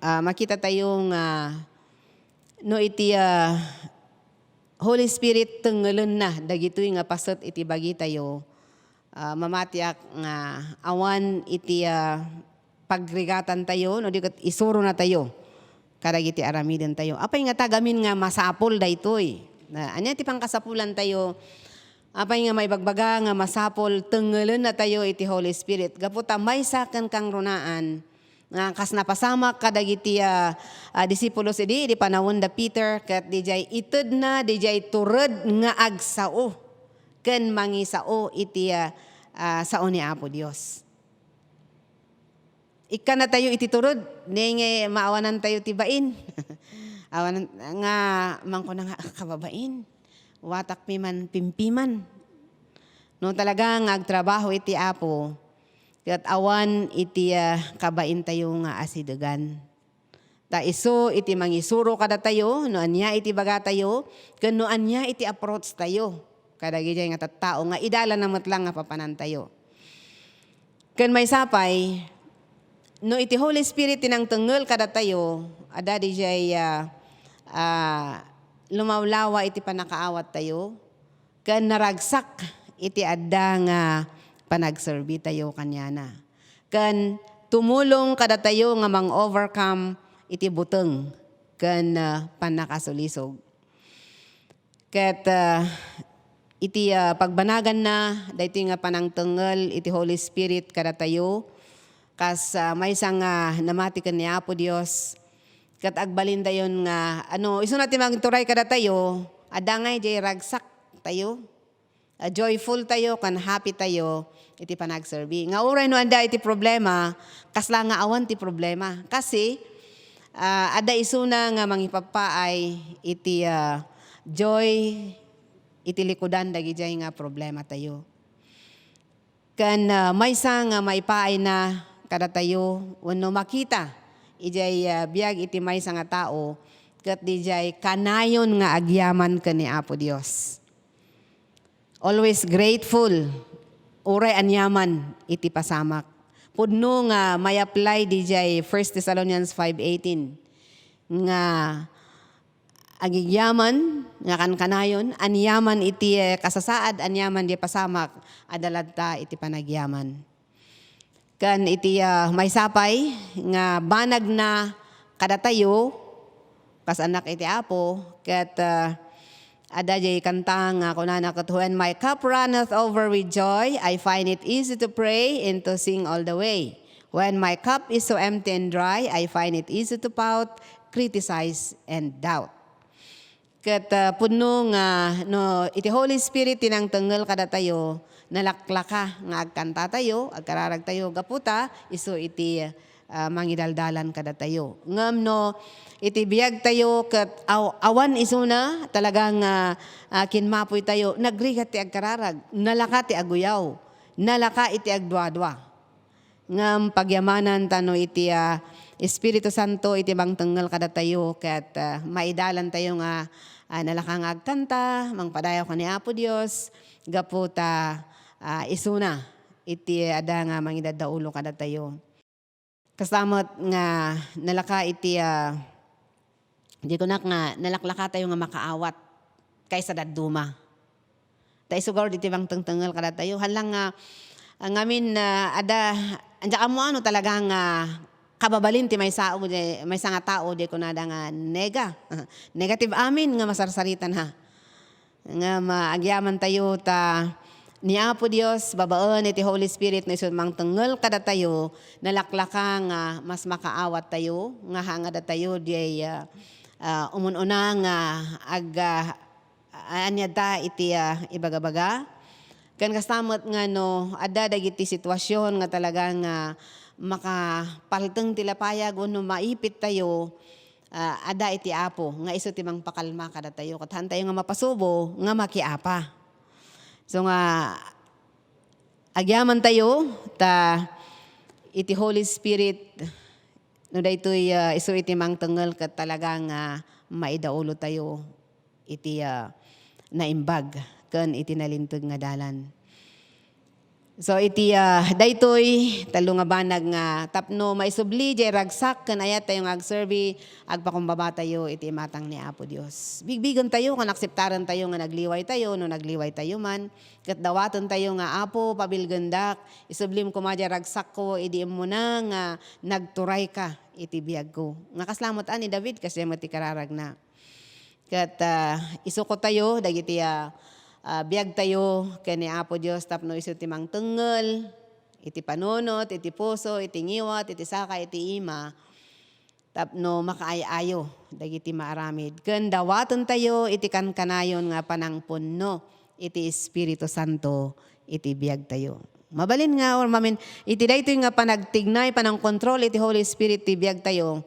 makita tayong no iti Holy Spirit tengelon na dagitoy nga pasot iti bagi tayo mamatiak nga awan iti pagrigatan tayo no diket isuro na tayo kadagiti aramiden tayo apay nga tagamin nga masapol daytoy anya ti pangkasapulan tayo apay nga maibagbaga nga masapol tengelon na tayo iti Holy Spirit gaputa maysa ken kang runaan nga kas napasamak kadagiti disipulos idi di panawon da Peter ket dijay ited na dijay tured nga agsao ken mangisao iti sao ni Apo Dios ikka na tayo iti turod nga maawanan tayo ti bain awanan nga mangko na nga kababain watak piman pimpiman no talaga nga agtrabaho iti Apo ket awan iti kabain tayo nga asidegan. Ta iso iti mangisuro kada tayo, no anya iti baga tayo, ken no anya iti approach tayo. Kadagiti nga tattao nga idala namot lang nga papanan tayo. Ken may sapay, no iti Holy Spirit tinang tengel kada tayo, ada dijay lumawlawa iti panakaawat tayo, ken naragsak iti adda nga panagserbi tayo kanyana. Kan tumulong kada tayo nga mang-overcome iti buteng kan panakasulisog. Ket iti pagbanagan na daytoy nga panangtengel iti Holy Spirit kada tayo kas maysa nga namati ken ni Apo Dios ket agbalin dayon nga isu natin magturay kada tayo adangay jay ragsak tayo. Joyful tayo kan happy tayo iti panagserbi. Nga uray no anda iti problema, kasla nga awan ti problema. Kasi ada isuna nga mangipapaay iti joy iti likudan dagiti nga problema tayo. Kan maysa nga maipaay na kada tayo wenno makita ijay biag iti maysa nga tao ket dijay kanayon nga agyaman ken ni Apo Dios. Always grateful. Uray anyaman iti pasamak. Pudno nga may apply dijay 1 Thessalonians 5:18 nga agigyaman nga kankanayon anyaman iti kasasaad anyaman di pasamak adaladta iti panagyaman. Kan iti may sapay nga banag na kada tayo kas anak iti Apo ket ada jay kantang kunana ket when my cup runneth over with joy, I find it easy to pray and to sing all the way. When my cup is so empty and dry, I find it easy to pout, criticize, and doubt. Ket pudno nga no iti Holy Spirit tinang tengel kada tayo nalaklaka nga agkanta tayo, agkararag tayo gaputa isu iti mangidaldalan kada tayo. Ngam no iti biyag tayo ket awan isuna talagang kinmapoy tayo nagrigat ti agkararag nalaka ti aguyaw nalaka iti agduadwa ngam pagyamanan tano iti Espiritu Santo iti mangtengel kada tayo ket maidalan tayo nga nalakang agkanta mangpadayaw ka ni Apo Dios gapu ta isuna iti ada nga mangidadaulo kada tayo. Kasamot nga nalaka iti di ko nga nalaklaka tayo nga makaawat kaysa daduma. Tayo sugar iti mangtengtengel kada tayo halang nga ngamin ada anja amo ano talagang kababalin ti may sao may nga tao di ko nada nga negative amin nga masarsaritan ha nga maagyaman tayo ta ni Apo Dios babaen iti Holy Spirit na isun mangtengel kada tayo nalaklaka nga mas makaawat tayo nga hangad tayo di umununa nga anyad ta iti ibagabaga. Kan kasamot nga no, ada dagiti sitwasyon nga talagang makapalteng tilapayag no maipit tayo, ada iti Apo, nga iso timang pakalma kada tayo, kathan tayo nga mapasubo, nga makiapa. So nga, agyaman tayo, ta iti Holy Spirit, no daytoy iso iti mang tengel kat talagang maidaulo tayo, iti naimbag. Kan iti nalintag nga dalan. So iti daytoy talo nga banag nga tapno maisubli jay ragsak kan ayat tayo nga agserbi agpakumbaba tayo iti matang ni Apo Dios. Bigbigan tayo kan akseptaran tayo nga nagliway tayo no nagliway tayo man ket dawatan tayo nga Apo pabilgendak isublim ko madya ragsak ko idi mo na nga nagturay ka iti biag ko. Nga kaslamot ani David kasi mati kararag na. Ket isuko tayo dagiti biag tayo kani Apo Dios tapno isu timang tengel iti panunot iti puso iti ngiwat iti saka iti ima tapno makaayayo dagiti maaramid ken dawaton tayo iti kankanayon nga panangpunno iti Espiritu Santo iti biag tayo. Mabalin nga or mamin iti daytoy nga panagtignay panang kontrol iti Holy Spirit ti biag tayo.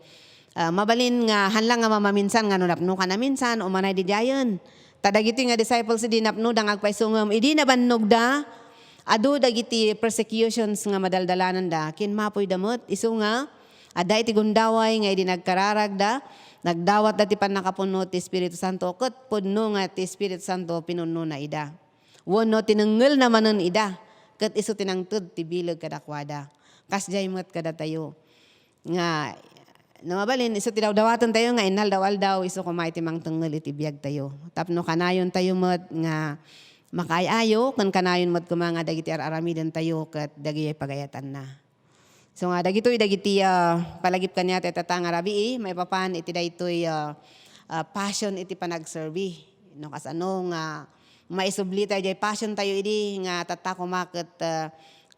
Mabalin nga hanlang nga mamaminsan nga nunapno ka na minsan o manay di dayon. Tadagiti nga disciples di napno dang agpaisungam idi na bannog da adu dagiti persecutions nga madaldalanan da kin mapoy damot isu nga ada iti gundaway nga idi nagkararag da nagdawat dati pan nakapuno ti Espiritu Santo ket pudno nga ti Espiritu Santo pinunno na ida wenno tinenggel namanen ida ket isu tinangted ti bileg kadakwada kasjay met kada tayo nga namabalin, iso tidawdawatan tayo nga inal dawal daw, iso kumay timang tengel iti biag tayo. Tapno kanayon tayo mat nga makayayo, kan kanayon mat kumanga dagiti aramidan tayo kat dagiti pagayatan na. So nga dagitoy dagiti palagip kanya tatang arabi may papan iti daytoy passion iti panagserbi. No kasano nga maisubli tayo jay passion tayo idi nga tatako maket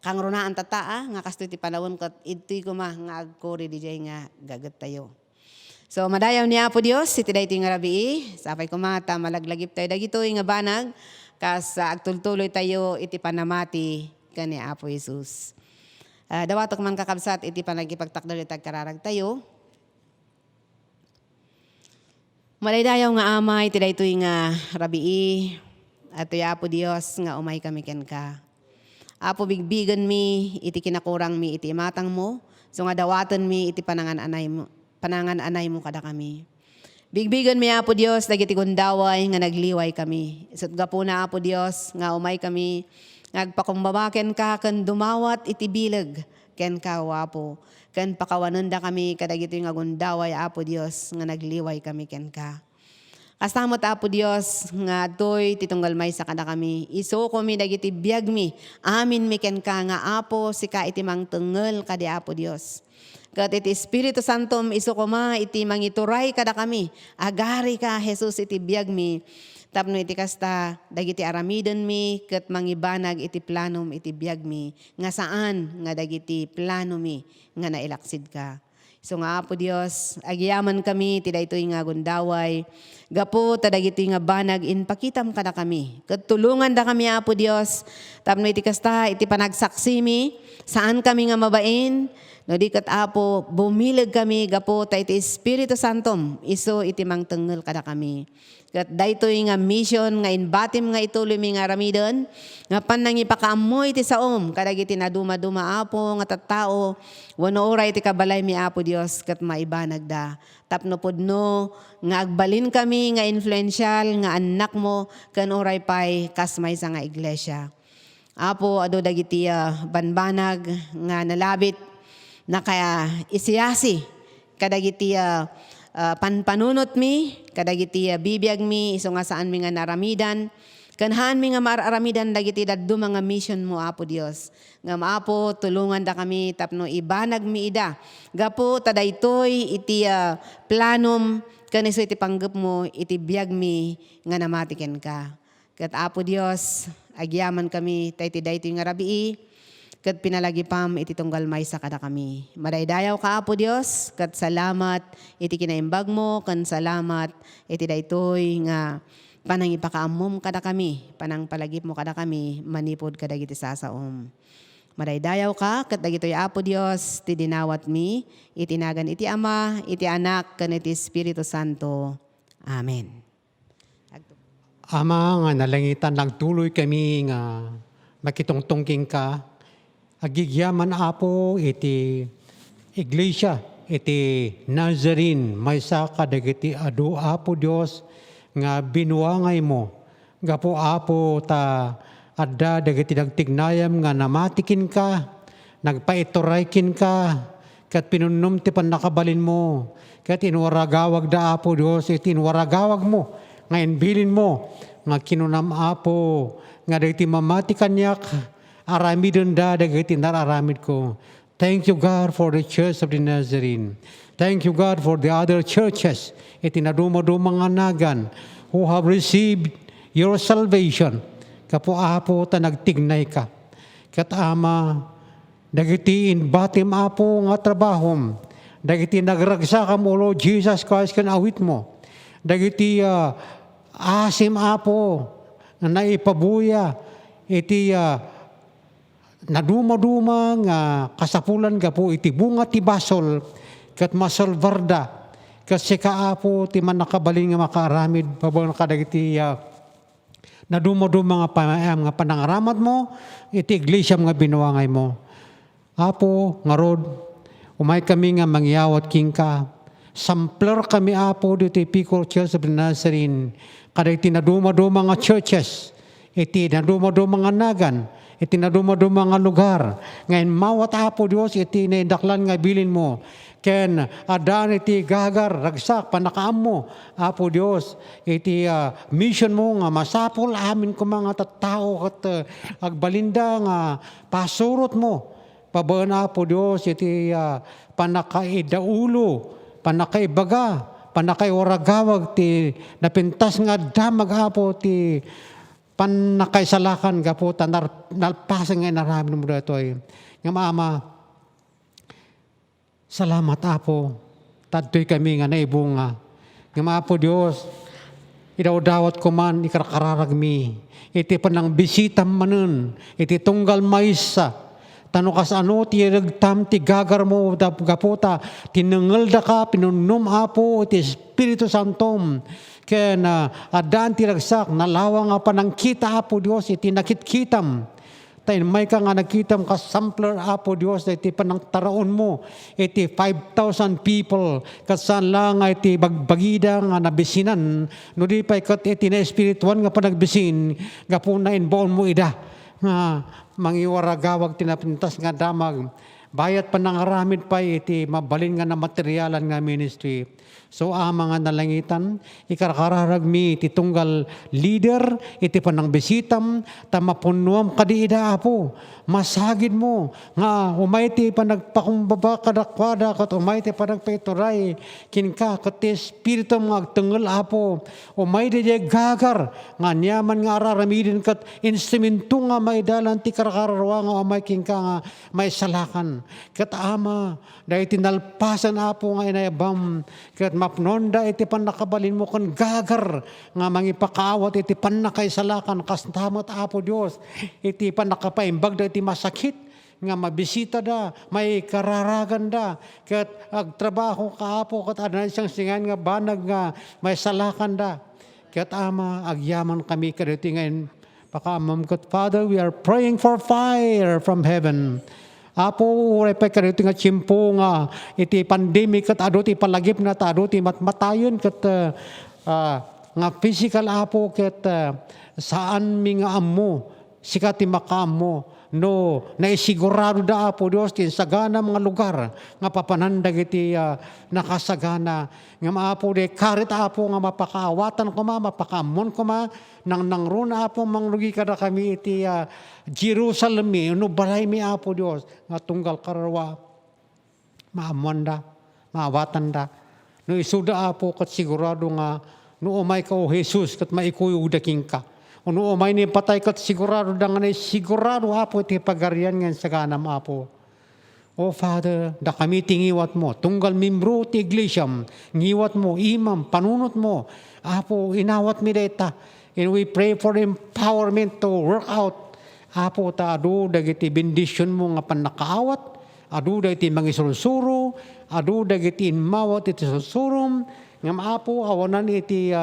kang runaan tataa nga kasto iti panawon ket iti kuma nga agkori dijay nga gaget tayo. So madayaw ni Apo Dios iti daytoy nga rabii sapay kumata malaglagip tayo dagitoy nga banag kas agtultuloy tayo iti panamati kani Apo Jesus. Dawatok man kakabsat iti panagipagtakder iti agkararag tayo. Malaydayaw nga amay iti daytoy nga rabii at Apo Dios nga umay kami ken ka. Apo bigbigan mi iti kinakurang mi iti matang mo so nga dawatan mi iti panangan anay mo kada kami. Bigbigan mi Apo Dios dagiti gundaway nga nagliway kami. Isut gapuna Apo Dios nga umay kami nagpakumbaba ken ka ken dumawat iti bileg ken ka Apo ken pakawanenda kami kadagiti nga gundaway Apo Dios nga nagliway kami ken ka. Kasamot Apo Dios nga toy titunggal may sa kada kami. Iso ko mi dagiti biag mi. Amin mi ken ka nga Apo sika iti mangtengel kadi Apo Dios. Kat iti Espiritu Santo iso ko ma iti mangituray kada kami. Agari ka Jesus iti biag mi. Tapno iti kasta dagiti aramiden mi ket mangibanag iti planom iti biag mi. Nga saan nga dagiti plano mi nga nailaksid ka. So nga Apo Dios, agyaman kami, ti daytoy nga gundaway. Gapo, tadagitoy nga banag, inpakitam ka na kami. Katulungan da kami Apo Dios, tapno iti kasta, iti panagsaksimi, saan kami nga mabain, No di kat apo bumilag kami gapo ta iti Espiritu Santom iso iti mangtengel kada kami. Kat daytoy nga mission nga inbatim nga ituloy mi nga ramidon nga panang ipakaamoy iti saom kadagiti naduma-duma apo nga tattao wenno oray iti kabalay mi apo Dios kat maibanag da. Tapno pudno nga agbalin kami nga influential nga anak mo kan oray pay kasmay sa nga iglesia. Apo ado dagiti banbanag nga nalabit na kaya isiyasi kadagiti panpanunot mi kadagiti bibiyag mi iso nga saan mi nga naramidan kanhaan mi nga mararamidan dagiti daddo mga mission mo apo Dios nga maapo tulungan da kami tapno ibanag mi ida gapo tadaytoy iti planom kaniso iti panggep mo iti biyag mi nga namatiken ka ket apo Dios agyaman kami tayti daytoy nga rabii kat pinalagi pam iti tunggal maysa kada kami. Madaydayaw ka apo Dios, kat salamat iti kinaimbag mo, kan salamat iti daytoy nga panang ipakaamom kada kami, panang palagip mo kada kami, manipod kada giti sasaom. Madaydayaw ka, kat dagitoy apo Dios, ti dinawat mi, itinagan iti Ama, iti Anak, kan iti Espiritu Santo. Amen. Ama nga nalangitan nagtuloy kami nga makitungtungking ka. Agigyaman apo iti iglesia, iti Nazarene, maysa kadagiti adu apo Dios nga binuangay mo. Gapo apo ta adda dagiti dagtignayam nga namatikin ka, nagpaituraykin ka, kat pinunum ti nakabalin mo, kat inwaragawag da apo Dios, iti inwaragawag mo, nga inbilin mo, nga kinunam apo, nga dagiti mamati kanyak, aramidon da dagiti nararamid ko. Thank you God for the Church of the Nazarene. Thank you God for the other churches. Iti naduma-dumang anagan who have received your salvation. Kapo apo ta nagtignay ka. Kat Ama, dagiti inbatim apo nga trabahom. Dagiti nagragsakam o Lord Jesus Christ kan awit mo. Dagiti asim apo na naipabuya. Iti naduma-duma nga kasapulan gapo iti bunga ti basol kat masolvarda kat si kaapo ti man nakabalin nga makaaramid pabang kadagiti naduma-duma nga panangaramat mo iti iglesia nga binuangay mo. Apo nga rod umay kami nga mangyawat king ka sampler kami apo dito Picor Church of the Nazarene kadagiti naduma-duma nga churches iti naduma-duma nga nagan iti naduma-duma nga lugar. Ngayon, mawat apo Diyos, iti naindaklan nga bilin mo. Ken, adan iti gagar, ragsak, panakaam mo. Apo Diyos, iti mission mo nga masapol amin ko mga tattao at agbalinda nga pasurot mo. Pabaan apo Diyos, iti panakaidaulo, panakaibaga, panakaiwaragawag, ti napintas nga damag apo, ti panakaisalakan gapo ta nalpasan nga naramin mo dito ay nga Ama salamat apo tadtoy kami nga naibunga nga maapo Dios idawdawat ko man ikarakararag mi iti panang bisita manen iti tunggal maysa tano kas ano ti regtam ti gagar mo gapo ta tinengel da ka pinunnom apo iti Espiritu Santom ken adaan ti ragsak nalawa nga panang kita apo Dios iti nakitkitam tayo may ka nga nagkitam ka sampler apo Dios iti panang taraon mo iti 5,000 people kasan lang iti bagbagida nga nabisinan no di pay kat iti na espirituan nga panagbisin gapo na inboon mo ida nga mangiwaragawag tinapintas nga damag bayat panangaramid pa iti mabalin nga na materialan nga ministry. So mga nalangitan, ikarakararag mi iti tunggal leader, iti panang bisitam, tamapunuam kadiida apo, masagid mo, nga umay ti panagpakumbaba kadakwada, kat umay ti panagpaituray, kinka, kat ti espiritu mga agtunggal apo, umay ti gagar, nga niyaman nga araramidin, kat instrumento nga may dalan ti karakararwa, nga umay kinka nga may salakan. Kat Ama, dahil tinalpasan apo nga inayabam, kat mapnonda iti panakabalin mo kan gagar nga mangipakaawat iti panakaisalakan kas tamat apo Dios iti panakapaimbag da iti masakit nga mabisita da, may kararagan da, ket agtrabaho ka Apo, ket adnan siyang singan nga banag nga may salakan da. Ket Ama, agyaman kami kaditi ngayon, pakamam ket Father, we are praying for fire from heaven. Apo, uray pa kaditi nga tiyempo nga iti pandemic ket adu ti palagip na ta, adu ti matmatayon ket nga physical Apo, ket saan mi nga ammo sikat ti makaammo no naisigurado da Apo Dios ti sagana mga lugar nga papanandag iti nakasagana nga maapo de karit Apo nga mapakaawatan ko mapakaamon ko nang nangruna Apo manglugi kada kami iti Jerusalem no balay mi Apo Dios nga tunggal kararwa maamanda maawatan da no isuda Apo ket sigurado nga no umay ka o Jesus ket maikuy udaking ka. Uno umay ni patay kat sigurado dangan sigurado Apo iti pagarian nga saganam Apo. O Father, da kami tingiwat mo, tunggal membro ti iglesia, ngiwat mo, imam, panunot mo. Apo, inawat mi deta. And we pray for empowerment to work out. Apo, ta adu dagiti bendition mo nga panakaawat, adu dagiti mangisulsuro, adu dagiti inmawat iti sulsurum, ngam Apo, awanan iti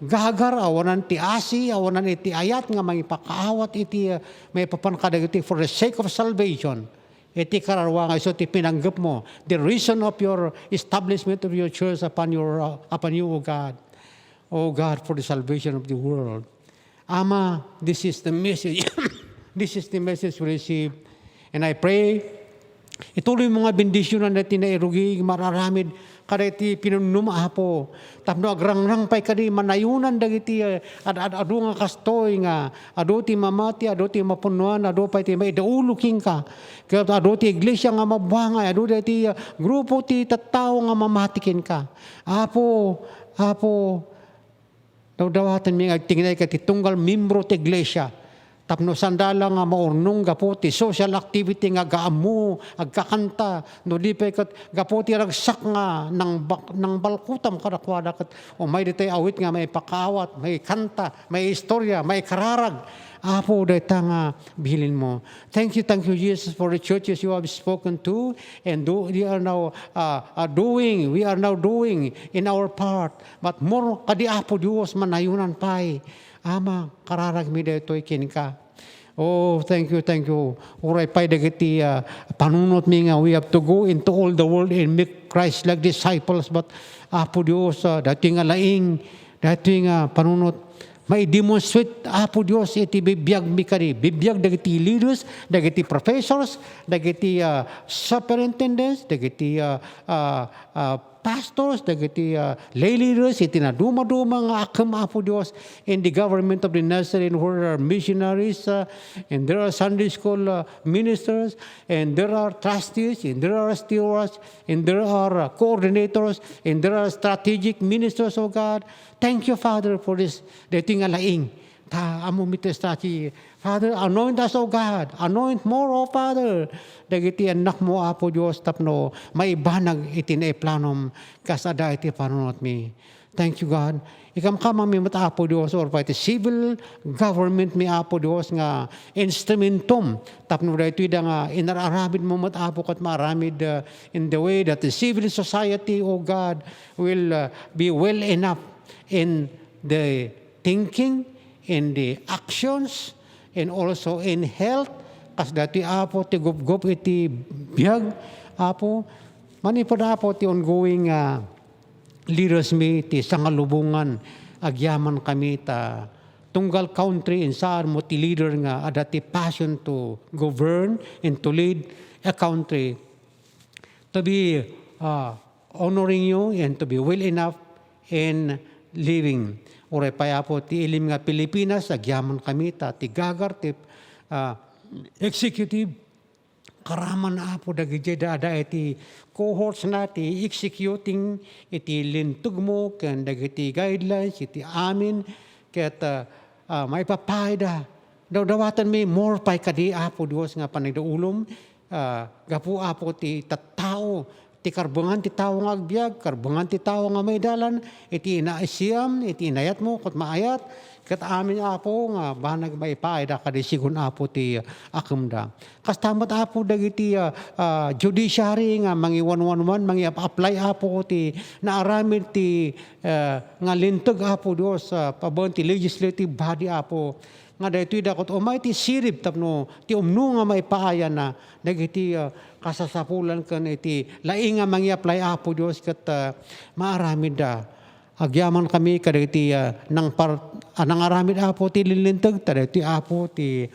gagar, awanan ti asi, awanan iti ayat nga mangipakaawat iti may papankadagiti for the sake of salvation. Iti kararwa nga iso ti pinanggap mo, the reason of your establishment of your church upon you, O God. O God, for the salvation of the world. Ama, this is the message. This is the message we receive. And I pray, ituloy mga bendisyonan na tinairugi, mararamid, kada iti pinunum Apo. Tapno agrangrang pay kadi manayunan dagiti adu nga kastoy nga adu ti mamati, adu ti mapunuan, adu pay ti maidauluking ka. Kaya adu ti iglesia nga mabangay, adu ti grupo ti tattao nga mamatikin ka. Apo, dawdawatan mi agtingnay ka ti tunggal membro ti iglesia. Tapno sandala nga maurnong gapo ti social activity nga gaamu, agkakanta, no di pa kat gapo ti ragsak nga nang balkutam kadakwada kat o may ditay awit nga may pakaawat, may kanta, may istorya, may kararag. Apo dayta nga bilin mo. Thank you Jesus for the churches you have spoken to and we are now doing in our part. But more kadi Apo Dios manayunan pay. Ama, kararag mi daytoy kin ka. Oh, thank you. Uray pay dagiti panunot mi nga we have to go into all the world and make Christ-like disciples. But Apo Dios, dati nga laing, dati nga panunot, may demonstrate Apo Dios iti bibiyag mi kadi. Bibiyag dagiti leaders, dagiti professors, dagiti superintendents, dagiti pastors, dagiti lay leaders, iti na duma-duma nga akam Apo Dios in the government of the Nazarene where there are missionaries and there are Sunday school ministers and there are trustees and there are stewards and there are coordinators and there are strategic ministers of God. Thank you, Father, for this dating alaing. Ta amo mitestati. Father, anoint us, O God. Anoint more, O Father. Dagiti anak mo, Apo Dios, tapno maibanag iti naiplanom kasada iti panunot mi. Thank you, God. Ikam mi mat Apo Dios or pa iti civil government mi Apo Dios nga instrumentum. Tapno dayto ida nga inararabid mo mat Apo kat maramid in the way that the civil society, O God, will be well enough in the thinking, in the actions, and also in health. Kas dati Apo ti gup-gup iti biyag Apo. Manipod Apo ti ongoing leaders mi ti sangalubungan agyaman kami ta tunggal country in saan mo ti leader nga adati passion to govern and to lead a country to be honoring you and to be well enough in living. Uray pa Apo ti ilim nga Pilipinas, agyaman kami ta ti gagar ti executive karaman Apo dagiti dada iti cohorts na ti executing iti lintug mo ken dagiti guidelines iti amin ket may papayda dawdawatan mi more pay kadi Apo Dios nga panagdaulom gapu Apo ti tattao ti karbungan ti tao nga agbyag, karbungan ti tao nga may dalan, iti inaisiyam, iti inayat mo, kat maayat, kat amin apo nga banag may paida kadi sigun apo ti akamda. Kastamot apo dagiti judiciary nga mangiwan-wanwan, mangi-apply apo ti naaramid ti nga lintag apo Dios pabon ti legislative body apo nga daytoy dakot umay ti sirib tapno ti umno nga may paaya na dagiti kasasapulan ken iti laing nga mangi-apply apo Dios ket maaramid da agyaman kami kadagiti nangaramid apo ti lilintag kadagiti apo ti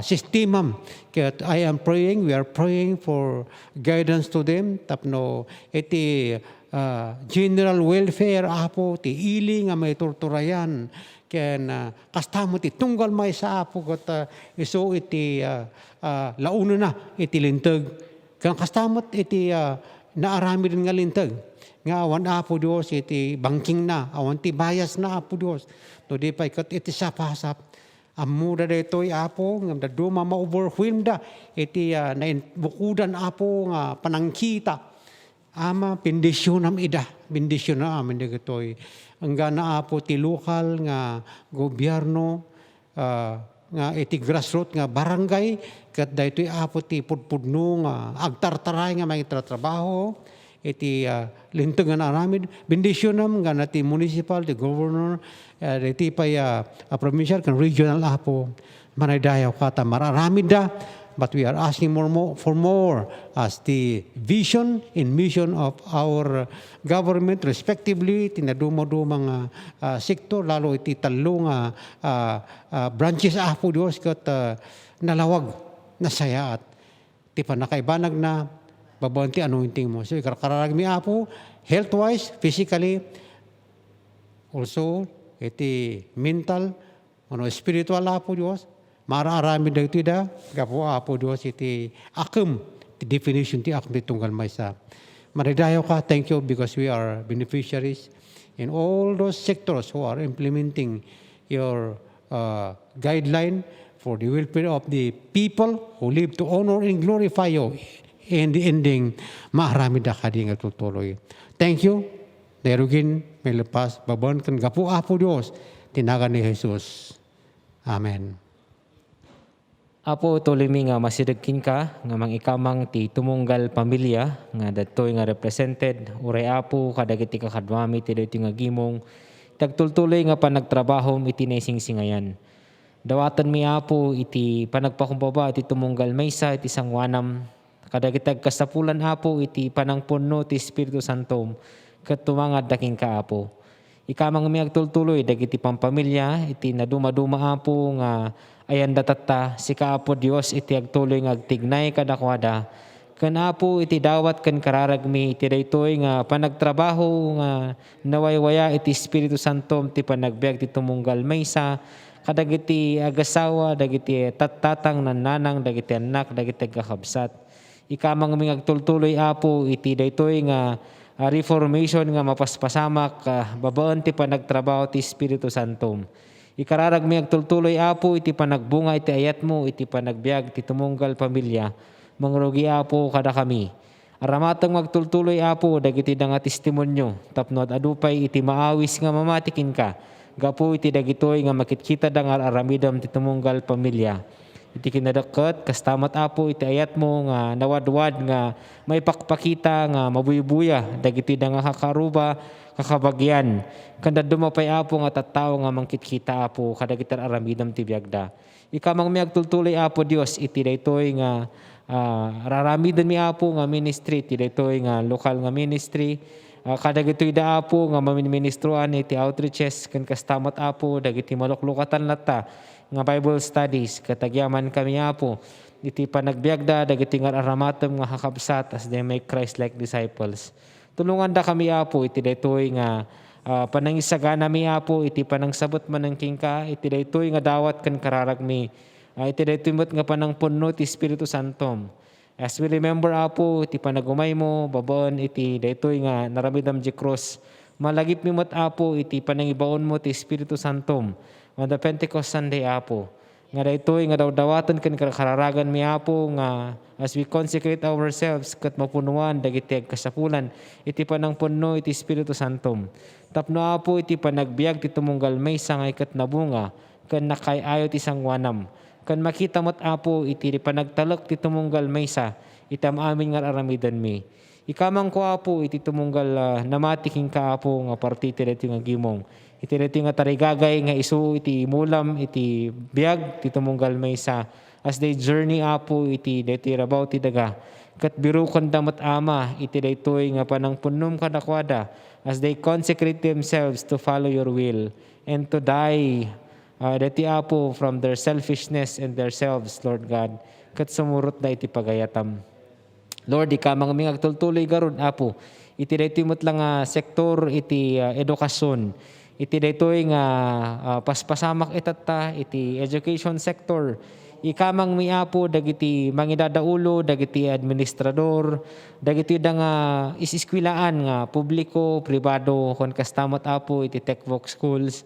sistemam ket I am praying, we are praying for guidance to them tapno iti general welfare apo ti ili nga may turturayan ken kastamo ti tunggal may sa apo ket isu iti launo na iti lintag ken kastamot iti naaramid nga lintag nga awan apo Dios iti banking na awan ti bias na apo Dios to di pay ket iti sapasap amuda daytoy apo nga duma ma-overwhelm da iti bukudan apo nga panangkita ama bendisyonam ida bendisyonam amin dagitoy anggana apo ti lokal nga gobyerno nga iti grassroots nga barangay ket daytoy apo ti pudpudno nga agtartaray nga mangitratrabaho iti lintag nga naramid bendisyonam nga ti municipal ti governor iti pay provincial ken regional apo manaydayaw kata mararamid da. But we are asking for more as the vision and mission of our government respectively tinaduma-dumang sektor lalo iti talo nga branches apo Dios ket nalawag nasayaat ti panakaibanag na babon ti anointing mo so ikarkararag mi apo health wise physically also iti mental spiritual apo Dios mararami dagiti da gapo apo Dios iti akem ti definition ti akem ti tunggal maysa. Maridayo ka, thank you because we are beneficiaries in all those sectors who are implementing your guideline for the welfare of the people who live to honor and glorify you in the ending maarami da kadi nga tutuloy. Thank you. Derugin may lepas babon kan gapo apo Dios tinagan ni Jesus. Amen. Apo tuloy mi nga masidagkin ka nga mangikamang ti tumunggal pamilya nga datoy nga represented uray apo kadagiti kakadwami ti daytoy nga gimong tagtultuloy nga panagtrabaho iti naysingsingayan. Dawatan mi apo iti panagpakumbaba iti tumunggal maysa iti sangwanam kadagiti kasapulan apo iti panangpunno ti Espiritu Santo ket tumangad daking ka apo. Ikamang mi agtultuloy dagiti pampamilya iti naduma-duma apo nga ayan datatta si kaapo Dios iti agtuloy nga agtignay kadakwada ken apo iti dawat ken kararagmi iti daytoy nga panagtrabaho nga nawaywaya iti Espiritu Santo ti panagbiag ti tumunggal maysa kadagiti agasawa dagiti tattatang nananang dagiti anak dagiti kakabsat ikamang mi agtultuloy apo iti daytoy nga reformation nga mapaspasamak babaan ti panagtrabaho ti Espiritu Santo. Ikararag mi agtultuloy apo iti panagbunga iti ayat mo iti panagbiag ti tumunggal pamilya mangrugi apo kada kami. Aramatang magtultuloy apo dagiti da nga testimonyo tapno adupay iti maawis nga mamatikin ka. Gapo iti dagitoy nga makitkita da nga aramidam ti tumunggal pamilya. Iti kinadakket kastamat apo iti ayat mo nga nawadwad nga may pakpakita nga mabuybuya dagiti da nga kakaruba kakabagyan kanda dumapay apo nga tattao nga mangkitkita apo kadagiti aramidam ti biagda. Ikamang mi agtultuloy apo Dios iti daytoy nga raramiden mi apo nga ministry iti daytoy nga lokal nga ministry kadagitoy da apo nga maministroan iti outreaches ken kastamat apo dagiti maluklukatan latta nga Bible studies katagyaman kami apo iti panagbiagda dagiti nga aramatem nga kakabsat as they make Christ-like disciples. Tulungan da kami apo iti daytoy nga panangisagana mi apo iti panangsabot manangking ka iti daytoy nga dawat ken kararagmi iti daytoy met nga panangpunno ti Espiritu Santo. As we remember apo iti panagumay mo babaon iti daytoy nga naramidam di cross malagip mi met apo iti panangibaon mo ti Espiritu Santo on the Pentecost Sunday apo. Nga daytoy nga daw-dawatan ken kararagan mi Apo nga as we consecrate ourselves ket mapunuan dagiti kasapulan iti panangpunno iti Espiritu Santo. Tapno Apo iti panagbiag ti tumunggal maysa nga iket nabunga ken nakayayo ti sangwanam. Ken makita mo't Apo iti panagtalek ti tumunggal maysa itam amin nga aramidan mi. Ikamang ko Apo iti tumunggal namatiking ka Apo nga parti iti daytoy nga gimong. Iti daytoy nga tarigagay nga isu iti mulam iti biag ti tumunggal maysa as they journey Apo iti daytoy rabaw ti daga. Ket biru kon damat Ama iti daytoy nga panangpunnom kadakwada as they consecrate themselves to follow your will and to die dati Apo from their selfishness and their selves, Lord God. Ket sumurot na iti pagayatam. Lord, ikamang aming agtultuloy garud Apo. Iti daytoy met lang sektor iti edukasyon. Iti daytoy nga paspasamak itatta iti education sector. Ikamang mi Apo dagiti mangidadaulo, dagiti administrador, dagiti da nga iseskwelaan nga publiko, pribado kon kastamot Apo iti TechVox schools.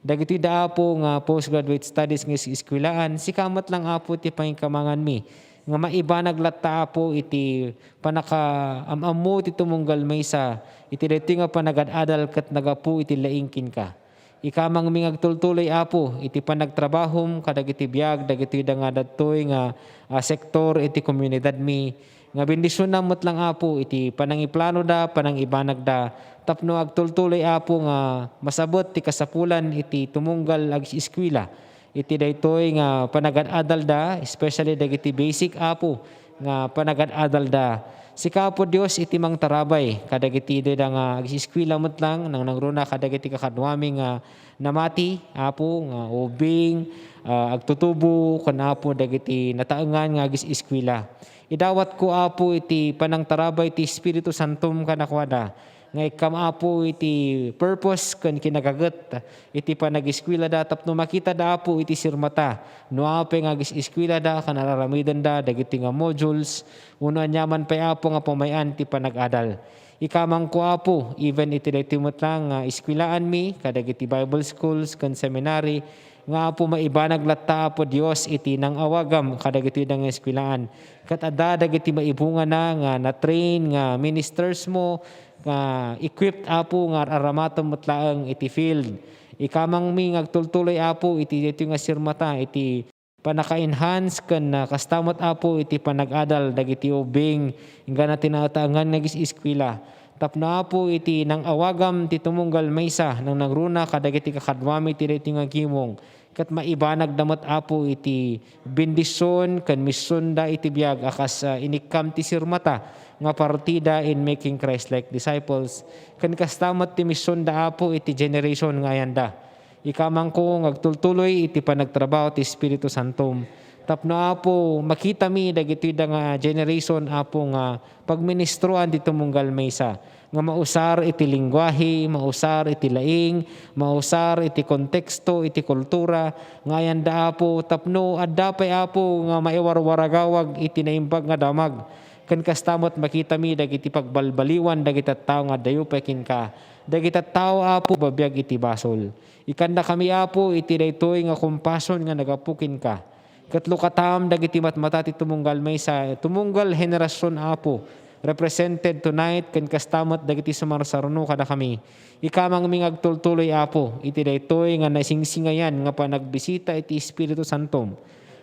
Dagiti da Apo nga postgraduate studies nga iskwelaan, sikamat lang Apo iti pangikamangan mi nga maibanag latta Apo iti panaka-amamu ti tumunggal maysa iti daytoy nga panagad-adal ket nagapu iti laingkin ka. Ikamang mi agtultuloy Apo iti panagtrabahom kadagiti biag dagiti da nga dadtoy nga sektor iti komunidad mi nga bendisyon namot lang Apo iti panangiplano da panangibanag da tapno agtultuloy Apo nga masabot ti kasapulan iti tumunggal ag eskwela. Iti daytoy nga panagad-adal da, especially dagiti basic Apo nga panagad-adal da. Sika Apo Dios iti mangtarabay kadagiti da nga eskwela met lang nang nangruna kadagiti kakadwami nga namati Apo nga ubing agtutubo ken Apo dagiti nataengan nga eskwela. Idawat ko Apo iti panangtarabay ti Espiritu Santom kanakwada. Nga ikam Apo iti purpose ken kinagaget iti panag-eskwela da tapno makita da Apo iti sirmata no apay nga eskwela da kanararamidan da dagiti nga modules uno anyaman pay Apo nga pamayan ti panag-adal. Ikamang ko Apo even iti daytoy met lang nga eskwelaan mi kadagiti Bible schools ken seminary nga Apo maibanag latta Apo Dios iti nang awagam kadagiti dang eskwelaan ket adda dagiti maibunga na na-train nga ministers mo nga equipped Apo nga aramatom metlaeng iti field. Ikamang mi agtultuloy Apo iti daytoy nga sirmata iti panaka-enhance ken kastamot Apo iti panag-adal dagiti ubing ingga tinataengan nga eskwela. Tapno Apo iti nang awagam ti tumunggal maysa nang nagruna kadagiti kakadwami ti daytoy nga gimong ket maibanag damot Apo iti bendisyon ken misyon da iti biag akas inikam ti sirmata nga partida in making Christ-like disciples. Ken kastamot ti misyon da Apo iti generation nga yanda. Ikamang ko agtultuloy iti panagtrabaho ti Espiritu Santom. Tapno Apo makita mi dagiti da nga generation Apo nga pagministruan ti tumunggal maysa nga mausar iti lingwahe, mausar iti laing, mausar iti konteksto, iti kultura nga yanda Apo tapno adda pay Apo nga maiwarwaragawag iti naimbag nga damag. Ken kastamot makita mi dagiti pagbalbaliwan dagiti tawo nga dayo pekin ka. Dagiti tawo Apo babiag iti basol. Ikanda kami Apo iti daytoy nga kumpason nga nagapukin ka. Katlo katam dagiti matmata ti tumunggal maysa tumunggal henerasyon Apo represented tonight ken kastamot dagiti sumarsaruno kada kami. Ikamang mi agtultuloy Apo iti daytoy nga naisingsingayan nga panagbisita iti Espiritu Santom.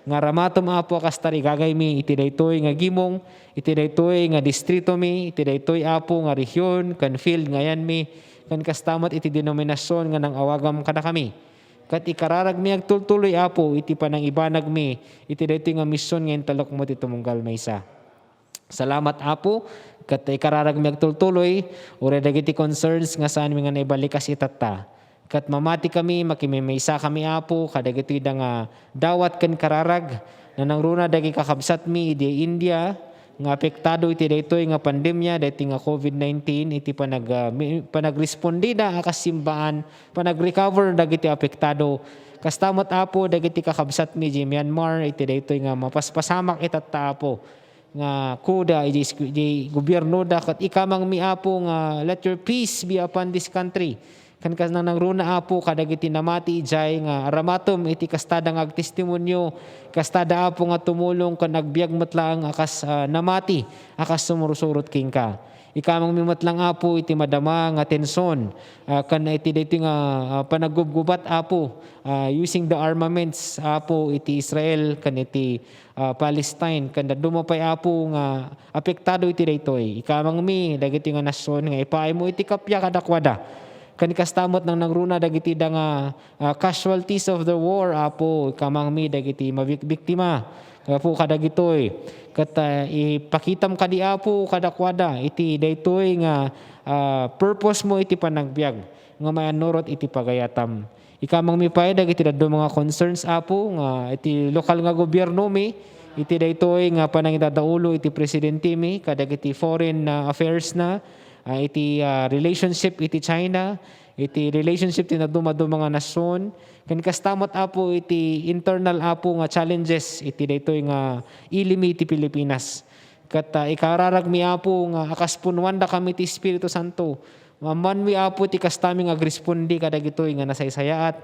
Nga ramatom Apo kas tarigagay mi iti daytoy nga gimong, iti daytoy nga distrito mi, iti daytoy Apo nga rehiyon ken field ngayan mi, ken kastamot iti denominasyon nga nang awagam kada kami. Kat ikararag mi agtultuloy Apo iti panangibanag mi, iti daytoy nga misyon nga intalok mo ti tumunggal maysa. Salamat Apo, kat ikararag mi agtultuloy, ure dagiti concerns nga saan mi nga naibalikas itatta. Kat mamati kami, makimimaysa kami Apo, kadagiti da nga dawat ken kararag, na nangruna dagi kakabsat mi iti India, nga apektado iti daytoy nga pandemya, dayti nga COVID-19, iti panagrespondida akas simbaan, panagrecover dagiti apektado. Kastamot Apo, dagiti kakabsat mi di Myanmar, iti daytoy nga mapaspasamak itatta Apo. Nga kuda, iti gobyerno da, kat ikamang mi Apo nga let your peace be upon this country. kan kas nang runa apo kadagiti namati ijay nga aramatom iti kastada nga agtestimonyo kastada apo nga tumulong kan agbiag matlang akas namati akas sumursurot king ka. Ikamang mimatlang apo iti madama nga tenson kan iti dito nga panagubgubat apo using the armaments apo iti Israel kan iti Palestine kan dumapay apo nga apektado iti daytoy. Ikamang mi dagiti nga nasyon nga ipaay mo iti kapya kadakwada. Kan kastamot nang nagruna dagiti da nga casualties of the war apo ikamang mi dagiti mabiktima apo kadagitoy. Kat ipakitam kadi apo kadakwada iti daytoy nga purpose mo iti panagbiag nga mayanurot iti pagayatam. Ikamang mipay dagiti dadto mga concerns apo nga iti lokal nga gobyerno mi iti daytoy nga panangidadaulo iti presidente mi kadagiti foreign affairs na iti relationship iti China iti relationship ti nadumado mga nasyon ken kastamot apo iti internal apo nga challenges iti daytoy nga ilimi iti Pilipinas kat ikararag mi apo nga akas punwan da kami ti Espiritu Santo maman mi apo ti kastaming agrespondi kadagitoy nga nasaysayaat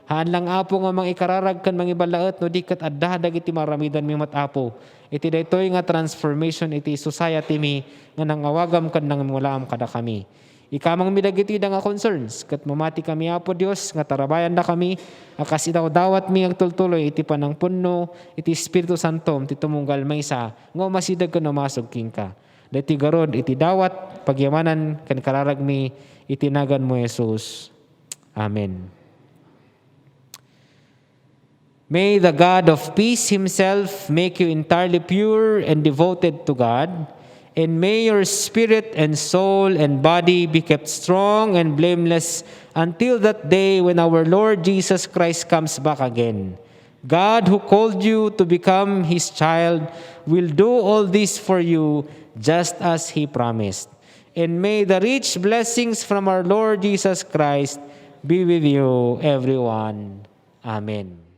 haan lang apo nga mga ikararag kan mga ibalaet no di kat adda dagiti maramidan mi matapo iti daytoy nga transformation iti society mi nga nangawagam kan nang mulaam kada kami. Ikamang midagiti da nga concerns kat mamati kami apo Dios nga tarabayan da kami akas itaw dawat mi agtultuloy iti panangpunno iti Espiritu Santo ti tumunggal maysa nga masidag ken masug king ka. Dati garod iti dawat pagyamanan kan kararag mi itinagan mo Jesus. Amen. May the God of peace himself make you entirely pure and devoted to God, and may your spirit and soul and body be kept strong and blameless until that day when our Lord Jesus Christ comes back again. God who called you to become his child will do all this for you just as he promised. And may the rich blessings from our Lord Jesus Christ be with you, everyone. Amen.